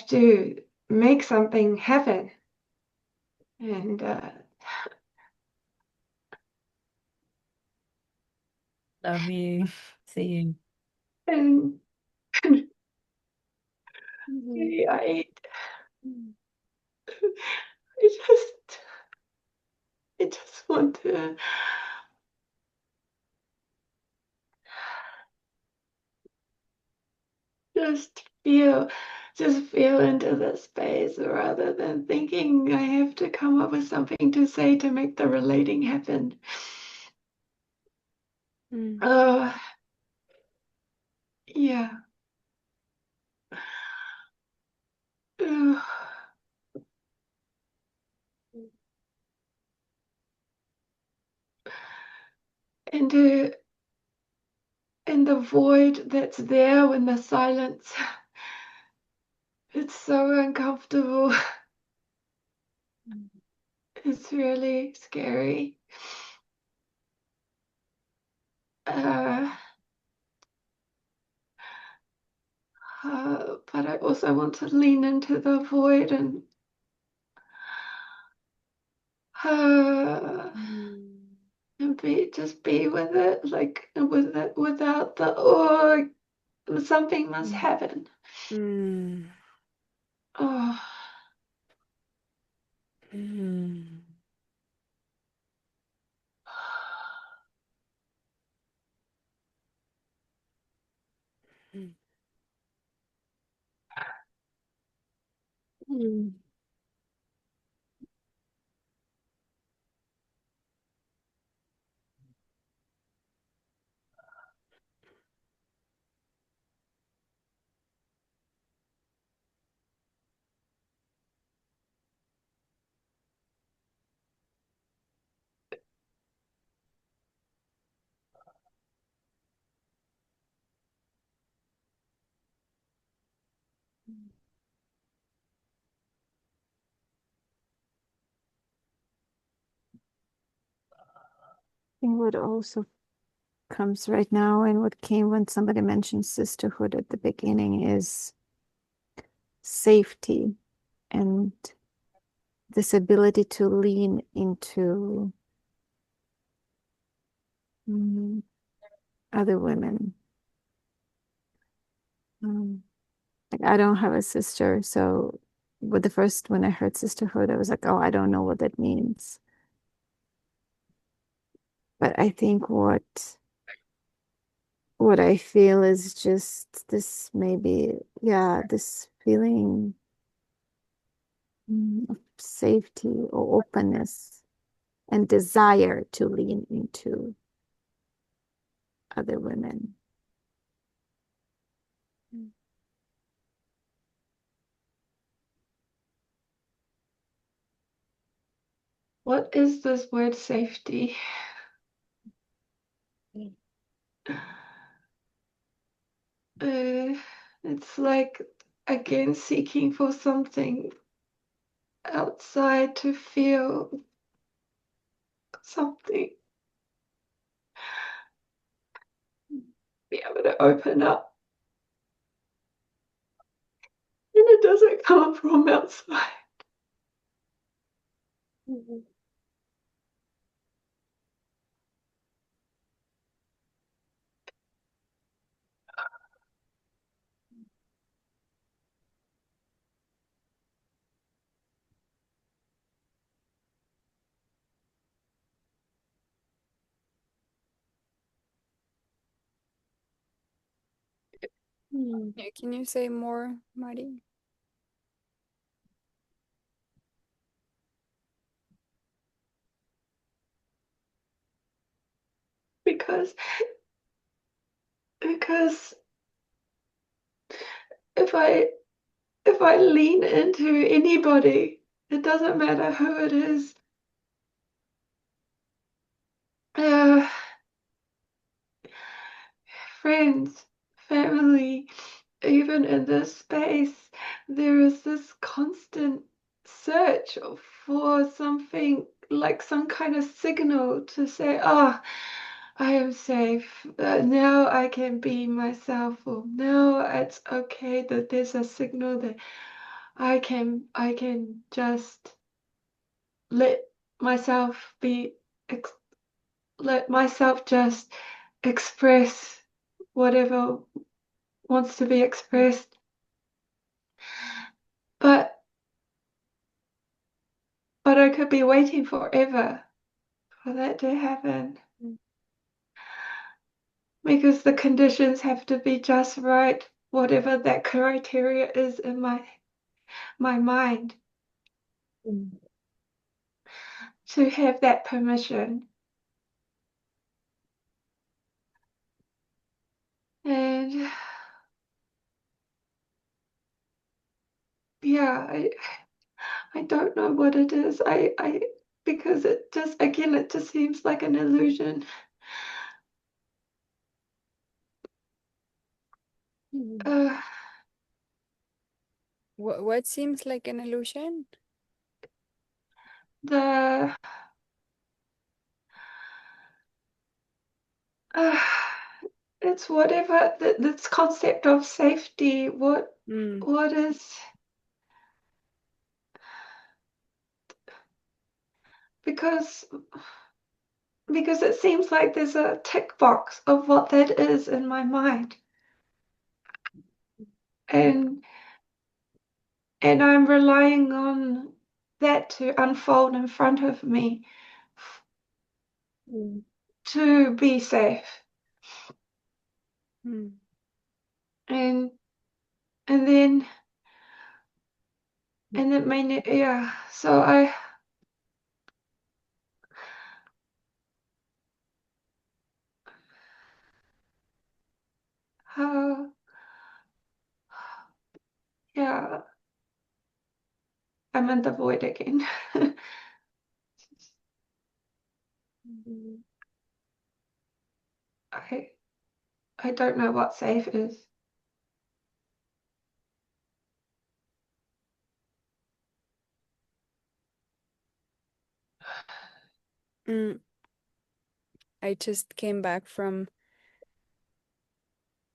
to make something happen. And Love you. See you. and I I just want to just feel into the space rather than thinking I have to come up with something to say to make the relating happen. Yeah. Uh, and and the void that's there when the silence, it's so uncomfortable. It's really scary. Uh, but I also want to lean into the void and uh, just be with it, like with it without the something must happen. Oh. think what also comes right now and what came when somebody mentioned sisterhood at the beginning is safety and this ability to lean into other women. Like I don't have a sister, so when I heard sisterhood, I was like, oh, I don't know what that means. But I think what I feel is just this maybe, this feeling of safety or openness and desire to lean into other women. What is this word safety? It's like, again, seeking for something outside to feel something, be able to open up. And it doesn't come from outside. Yeah, can you say more, Marty? Because if I lean into anybody, it doesn't matter who it is. Friends, family, even in this space, there is this constant search for something like some kind of signal to say, ah, I am safe. Now I can be myself, or now it's okay that there's a signal that I can just let myself be, let myself just express whatever wants to be expressed. But I could be waiting forever for that to happen. Because the conditions have to be just right, whatever that criteria is in my mind, to have that permission. And yeah, I don't know what it is. Because it just, again, it just seems like an illusion. What seems like an illusion? The it's whatever this concept of safety. What is, because it seems like there's a tick box of what that is in my mind, and I'm relying on that to unfold in front of me to be safe. And then it may, yeah, so uh, yeah, I'm in the void again. I don't know what safe is. I just came back from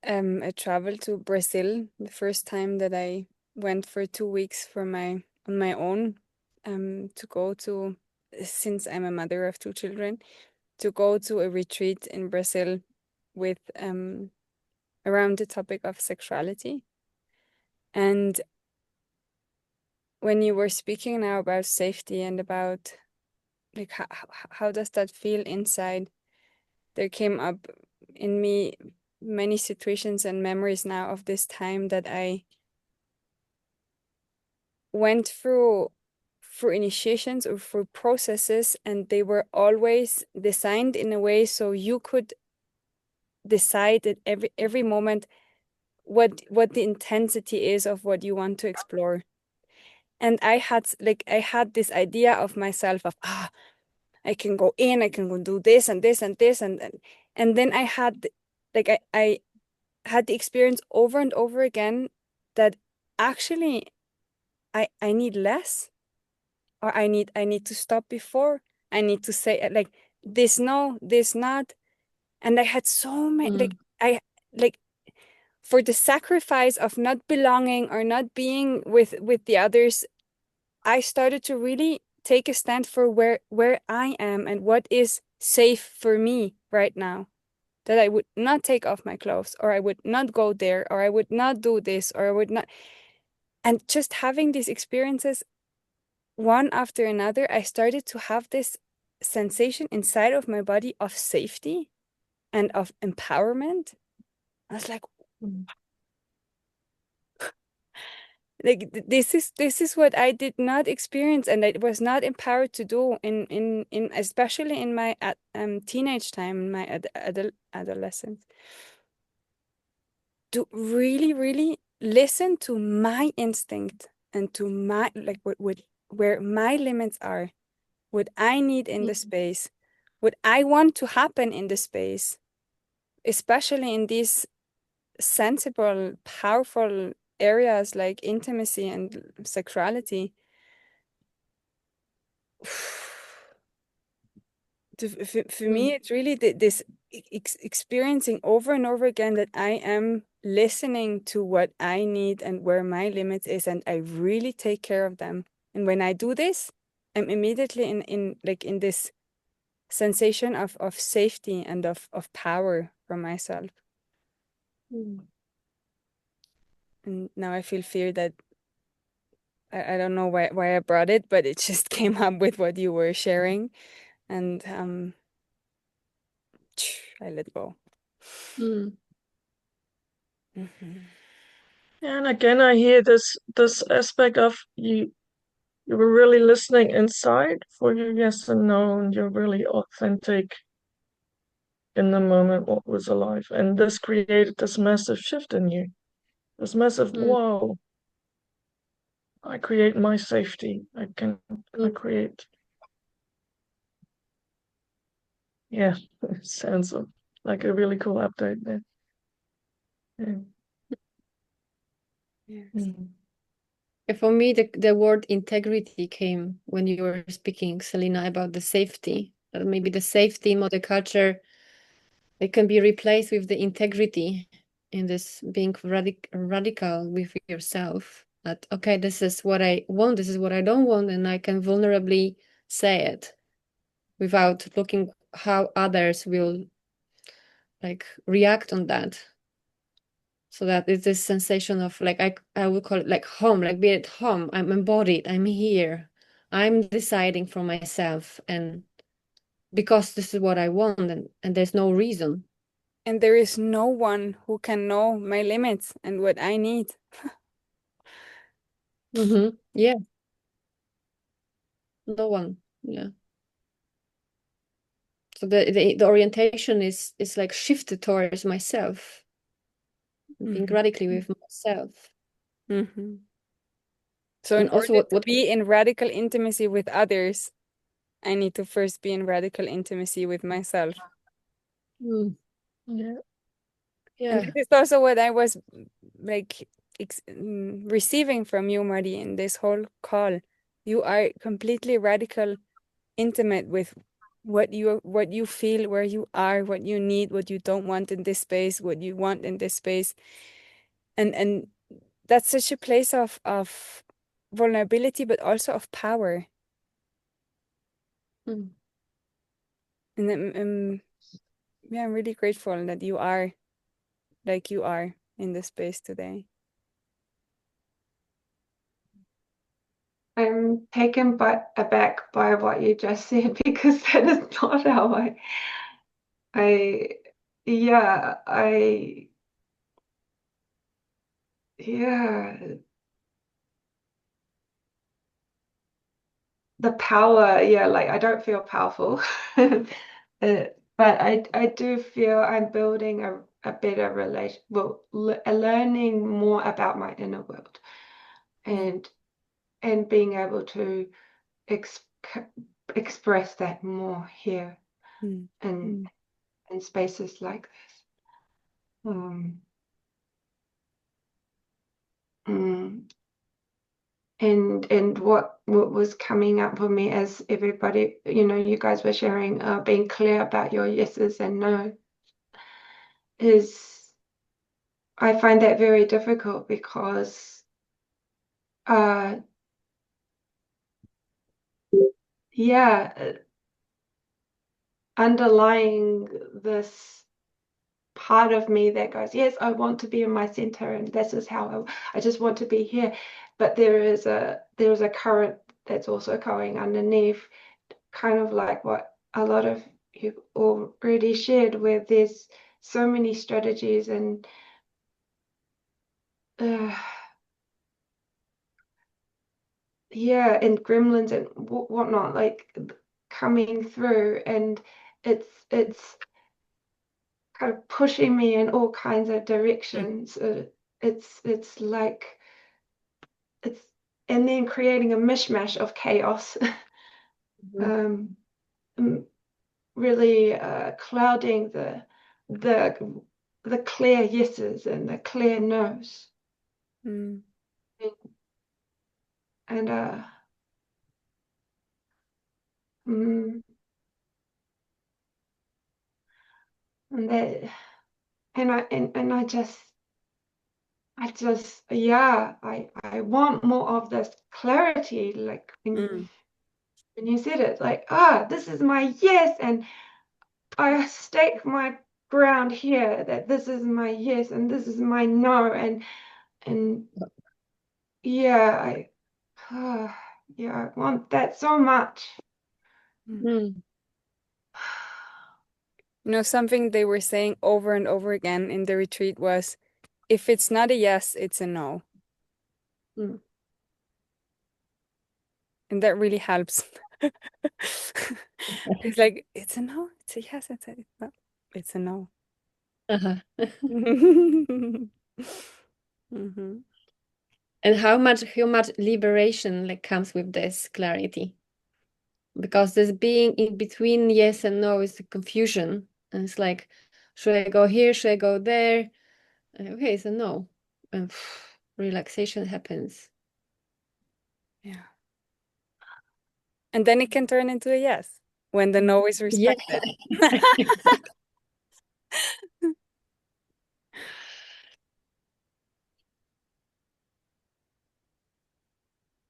a travel to Brazil, the first time that I went for 2 weeks on my own, to go to, since I'm a mother of two children, to go to a retreat in Brazil with around the topic of sexuality. And when you were speaking now about safety and about like how does that feel inside, there came up in me many situations and memories now of this time that I went through initiations or through processes, and they were always designed in a way so you could decide at every moment what the intensity is of what you want to explore. And I had this idea of myself of I can go in, I can go do this and this and this and then I had I had the experience over and over again that actually I need less, or I need to stop before. I need to say like this no, this not. And I had so many like for the sacrifice of not belonging or not being with the others, I started to really take a stand for where I am and what is safe for me right now. That I would not take off my clothes, or I would not go there, or I would not do this, or I would not. And just having these experiences one after another, I started to have this sensation inside of my body of safety and of empowerment. I was like this is what I did not experience, and I was not empowered to do in especially in my teenage time, in my adolescence, to really listen to my instinct and to my like what where my limits are, what I need in the space, what I want to happen in the space, especially in these sensible, powerful areas like intimacy and sexuality. For me, it's really this experiencing over and over again that I am listening to what I need and where my limits is, and I really take care of them. And when I do this, I'm immediately in this sensation of safety and of power for myself. And now I feel fear that I don't know why I brought it, but it just came up with what you were sharing, and I let go. And again, I hear this aspect of you were really listening inside for your yes and no, and you're really authentic in the moment what was alive. And this created this massive shift in you. This massive, whoa, I create my safety. I create. Yeah, it sounds like a really cool update there. Yeah. Yes. For me, the word integrity came when you were speaking, Selena, about the safety. Maybe the safety in mother culture, it can be replaced with the integrity in this being radical with yourself. That, okay, this is what I want, this is what I don't want, and I can vulnerably say it without looking how others will like react on that. So that it's this sensation of like I would call it like home, like be at home. I'm embodied, I'm here, I'm deciding for myself, and because this is what I want, and there's no reason. And there is no one who can know my limits and what I need. Yeah. No one. Yeah. So the orientation is like shifted towards myself, being radically with myself. So in And also order to what be in radical intimacy with others, I need to first be in radical intimacy with myself. Yeah. And Yeah. this is also what I was like receiving from you, Marty, in this whole call. You are completely radical intimate with what you feel, where you are, what you need, what you don't want in this space, what you want in this space. And that's such a place of vulnerability, but also of power. Mm. And yeah, I'm really grateful that you are like you are in this space today. I'm taken aback by what you just said because that is not how yeah, yeah, the power, yeah, like I don't feel powerful, but I do feel I'm building a better relation, well, learning more about my inner world, and being able to express that more here in spaces like this. And what was coming up for me as everybody, you guys were sharing, being clear about your yeses and no, is I find that very difficult because yeah, underlying this part of me that goes, yes, I want to be in my center, and this is how I just want to be here. But there is a current that's also going underneath, kind of like what a lot of you already shared, where there's so many strategies and yeah, and gremlins and whatnot, like coming through, and it's kind of pushing me in all kinds of directions. It's like it's and then creating a mishmash of chaos. Really clouding the clear yeses and the clear nos. And that and I just yeah, I want more of this clarity, like when you said it, like, this is my yes, and I stake my ground here that this is my yes and this is my no, and yeah, yeah, I want that so much. Something they were saying over and over again in the retreat was, if it's not a yes, it's a no. And that really helps. It's like, it's a no, it's a yes, it's a no. And how much liberation like comes with this clarity, because this being in between yes and no is a confusion, and it's like, should I go here, should I go there? Okay, it's a no, and relaxation happens. Yeah. And then it can turn into a yes when the no is respected.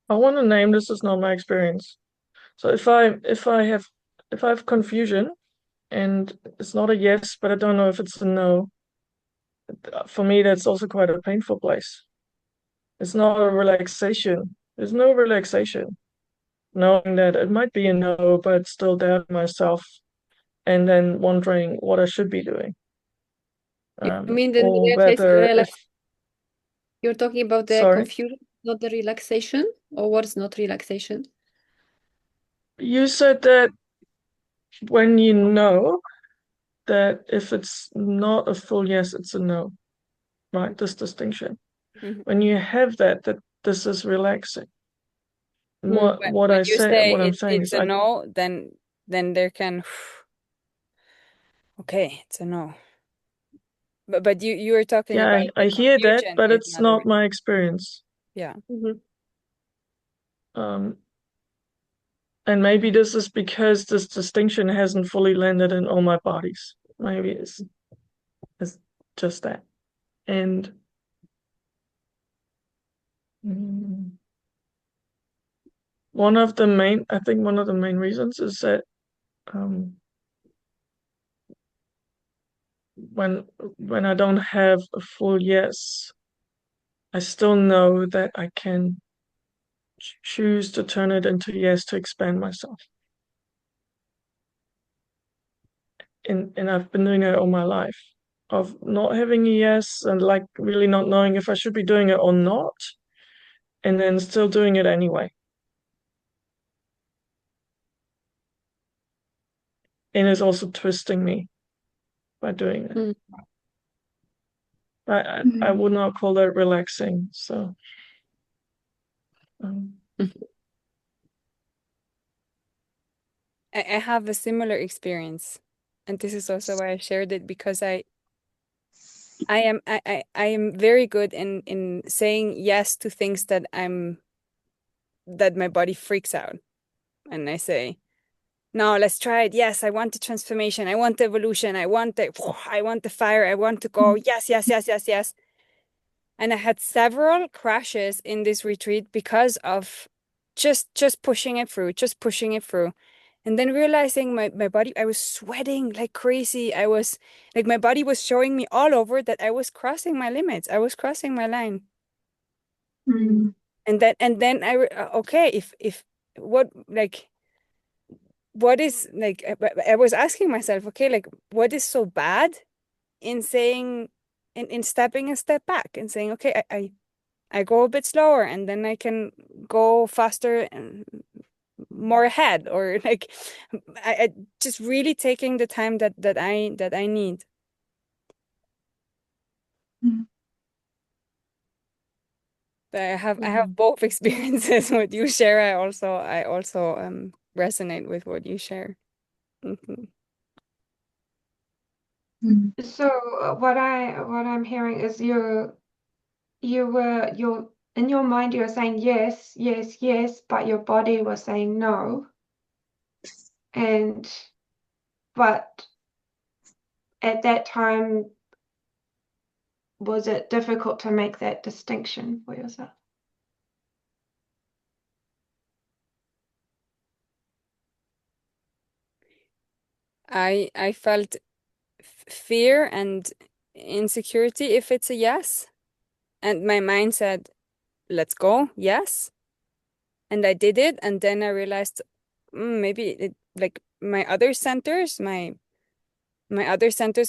I want to name this is not my experience. So if I have confusion and it's not a yes, but I don't know if it's a no, for me that's also quite a painful place. It's not a relaxation. There's no relaxation, knowing that it might be a no, but still doubt myself, and then wondering what I should be doing. I mean, the Or whether if you're talking about the sorry, confusion, not the relaxation, or what is not relaxation? you said that when you know that if it's not a full yes, it's a no, right? This distinction. When you have that this is relaxing. What When I you say, say what I'm saying it's is a no, then there can okay, it's a no. But you were talking yeah, about I the hear that, confusion but is it's not a not my experience. yeah. And maybe this is because this distinction hasn't fully landed in all my bodies. Maybe it's just that. And one of the main reasons is that when I don't have a full yes, I still know that I can choose to turn it into yes to expand myself. And I've been doing it all my life, of not having a yes and like really not knowing if I should be doing it or not, and then still doing it anyway. And it's also twisting me by doing it. I would not call that relaxing. So I have a similar experience, and this is also why I shared it, because I am very good in saying yes to things that my body freaks out, and I say, no, let's try it. Yes, I want the transformation. I want the evolution. I want the fire. I want to go. Yes, yes, yes, yes, yes. And I had several crashes in this retreat because of just pushing it through, just pushing it through. And then realizing my body, I was sweating like crazy. I was like, my body was showing me all over that I was crossing my limits. I was crossing my line. And then okay, if what like what is like I was asking myself, okay, like what is so bad in saying in stepping a step back and saying, okay, I go a bit slower and then I can go faster and more ahead, or like I just really taking the time that I need. But I have both experiences. What you share, I also resonate with what you share. So what I'm hearing is you're in your mind you're saying yes, yes, yes, but your body was saying no. But at that time, was it difficult to make that distinction for yourself? I felt fear and insecurity if it's a yes, and my mind said, let's go, yes. And I did it, and then I realized maybe like my other centers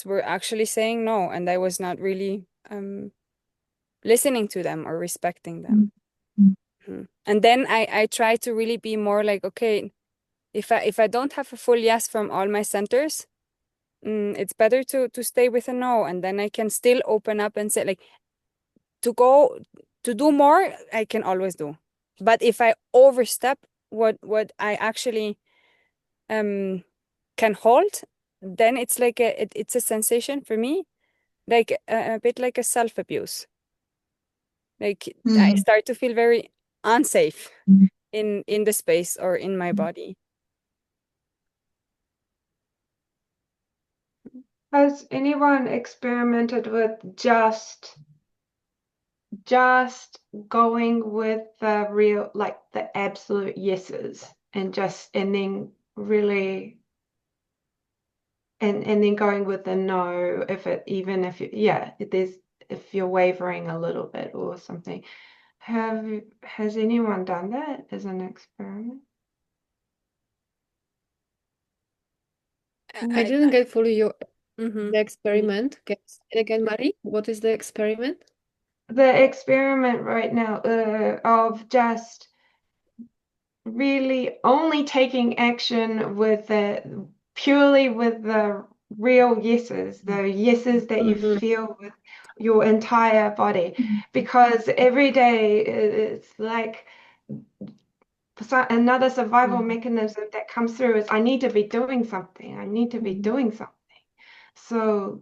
were actually saying no, and I was not really listening to them or respecting them. And then I try to really be more like, okay, if I don't have a full yes from all my centers, it's better to stay with a no, and then I can still open up and say, like, to do more, I can always do. But if I overstep what I actually can hold, then it's like it's a sensation for me, like a bit like a self-abuse. Like I start to feel very unsafe in the space or in my body. Has anyone experimented with just going with the real, like the absolute yeses, and then really and then going with the no if you're wavering a little bit or something? Has anyone done that as an experiment? I didn't get fully Mhm. the experiment. Can you say it again, Marie? What is the experiment? The experiment right now of just really only taking action with purely with the real yeses, the yeses that you feel with your entire body, because every day it's like another survival mechanism that comes through is I need to be doing something. I need to be doing something. So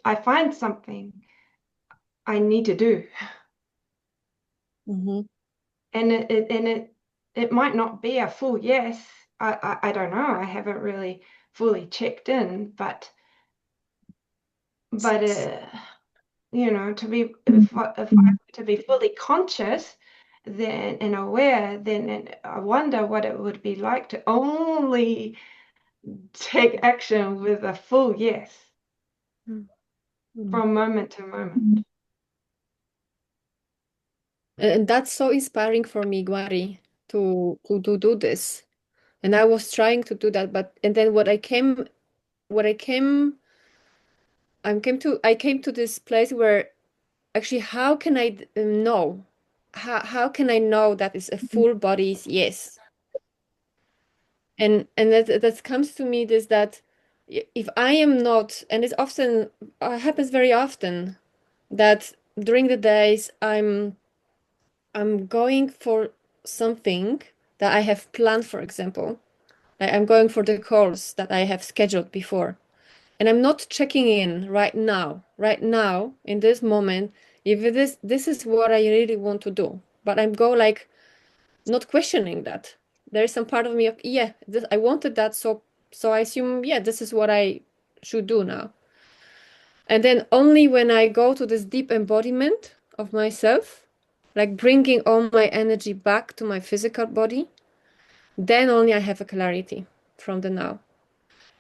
I find something I need to do. And it it might not be a full yes. I don't know. I haven't really fully checked in, but you know, to be if I were to be fully conscious then and aware, then I wonder what it would be like to only take action with a full yes from moment to moment. And that's so inspiring for me, Gwari, to do this. And I was trying to do that, but and then I came to this place where actually how can I know? How can I know that it's a full body's yes? And that comes to me is that if I am not, and it often happens very often that during the days I'm going for something that I have planned, for example. Like I'm going for the course that I have scheduled before. And I'm not checking in right now, in this moment, if this is what I really want to do. But I'm go like not questioning that. There is some part of me of, yeah, I wanted that, so I assume, yeah, this is what I should do now. And then only when I go to this deep embodiment of myself, like bringing all my energy back to my physical body, then only I have a clarity from the now.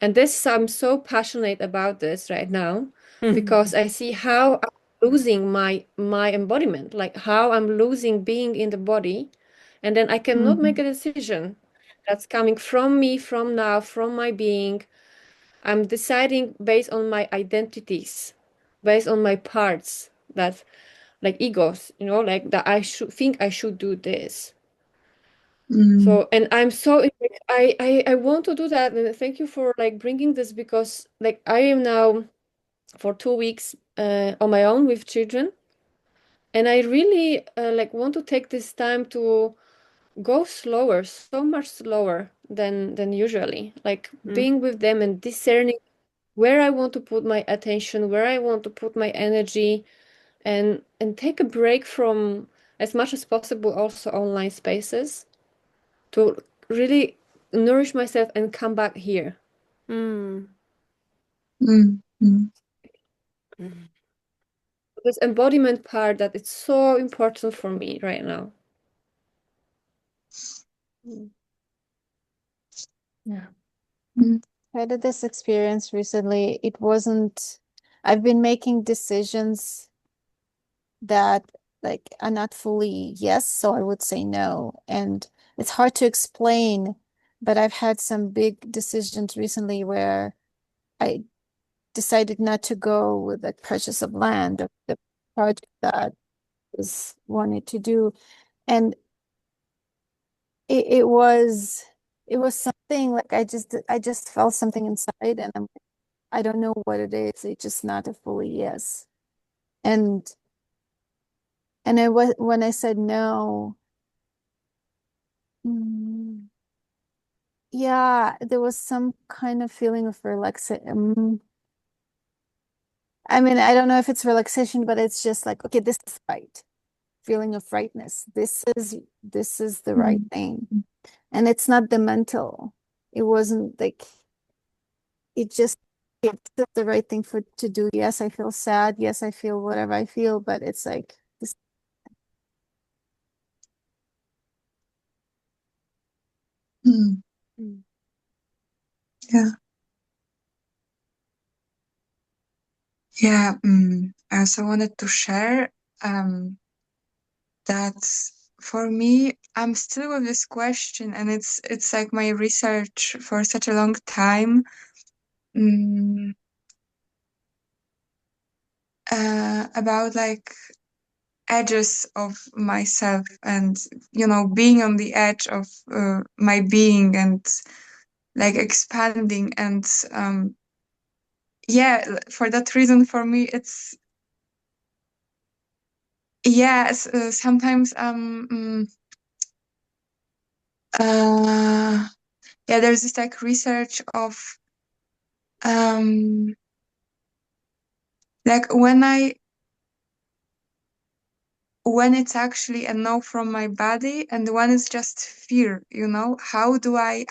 And this, I'm so passionate about this right now because I see how I'm losing my embodiment, like how I'm losing being in the body, and then I cannot make a decision that's coming from me, from now, from my being. I'm deciding based on my identities, based on my parts that like egos, you know, like that I should think I should do this. So, and I'm so I want to do that, and thank you for like bringing this because like I am now for 2 weeks on my own with children, and I really like want to take this time to go slower, so much slower than usually, like being with them and discerning where I want to put my attention, where I want to put my energy, and take a break from as much as possible also online spaces to really nourish myself and come back here. This embodiment part that it's so important for me right now. Yeah. I had this experience recently. I've been making decisions that like are not fully yes, so I would say no. And it's hard to explain, but I've had some big decisions recently where I decided not to go with the purchase of land or the project that was wanted to do. And it was something like I just felt something inside and I don't know what it is. It's just not a fully yes. And I was when I said no, yeah, there was some kind of feeling of relaxation. I mean, I don't know if it's relaxation, but it's just like, okay, this is right. Feeling of rightness. This is the right thing. And it's not the mental. It wasn't like it just it's the right thing to do. Yes, I feel sad. Yes, I feel whatever I feel, but it's like this. Yeah. Yeah. I also wanted to share that for me, I'm still with this question, and it's like my research for such a long time. About like edges of myself and being on the edge of my being and like expanding and yeah, for that reason for me it's yes, sometimes yeah, there's this like research of like when when it's actually a no from my body and when it's just fear, how do I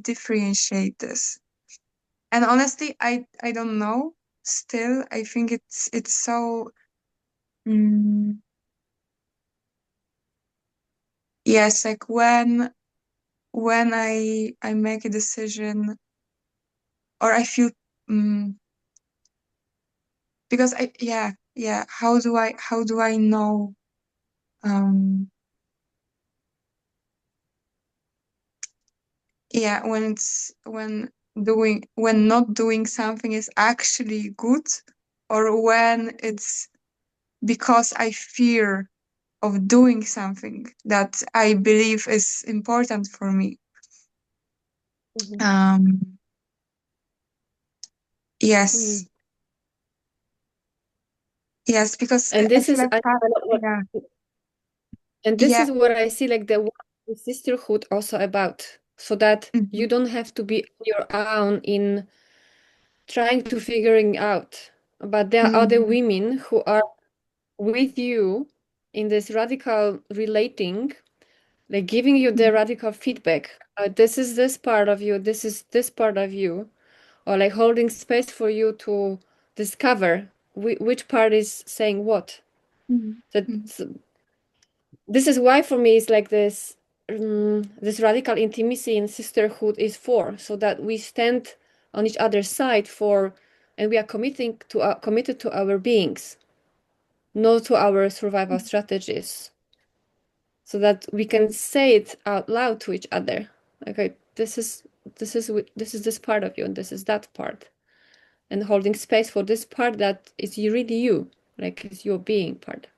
differentiate this? And honestly, I don't know still. I think it's so yes, like when I make a decision or I feel because how do I know when not doing something is actually good, or when it's because I fear of doing something that I believe is important for me. Yes. Yes, because And I this feel is like yeah. and this Yeah. is what I see like the sisterhood also about, so that you don't have to be on your own in trying to figuring out, but there are other women who are with you in this radical relating, like giving you the radical feedback. This is this part of you, this is this part of you, or like holding space for you to discover which part is saying what. So this is why for me it's like this radical intimacy in sisterhood is for, so that we stand on each other's side for, and we are committed to our beings, not to our survival strategies, so that we can say it out loud to each other. Okay, this is this part of you, and this is that part, and holding space for this part that is really you, like it's your being part.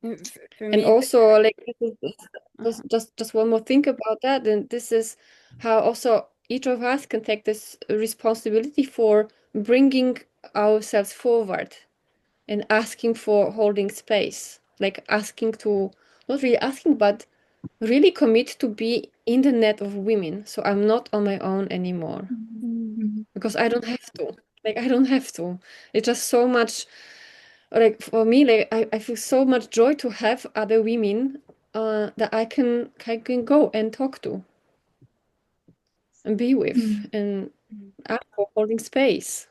For And me, also, like, just one more thing about that, and this is how also each of us can take this responsibility for bringing ourselves forward and asking for holding space, like asking to, not really asking, but really commit to be in the net of women. So I'm not on my own anymore, because I don't have to. Like, I don't have to. It's just so much, like for me, like I feel so much joy to have other women that I can go and talk to and be with and ask for holding space.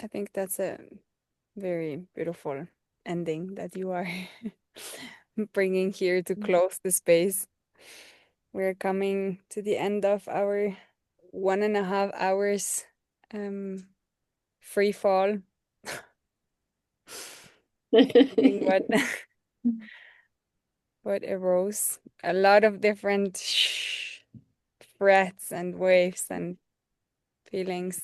I think that's a very beautiful ending that you are bringing here to close the space. We're coming to the end of our 1.5 hours free fall. Seeing what arose. A lot of different breaths and waves and feelings.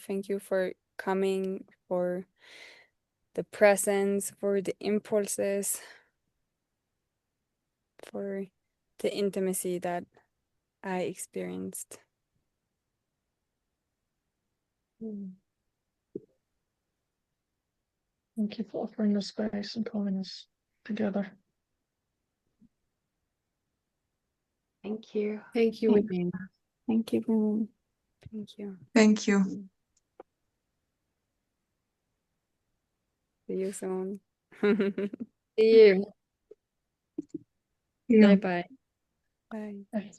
Thank you for coming, for the presence, for the impulses, for the intimacy that I experienced. Thank you for offering the space and calling us together. Thank you. Thank you, women. Thank you, women. Thank you. Thank you. See you soon. See you. Yeah. Bye-bye. Bye. Bye.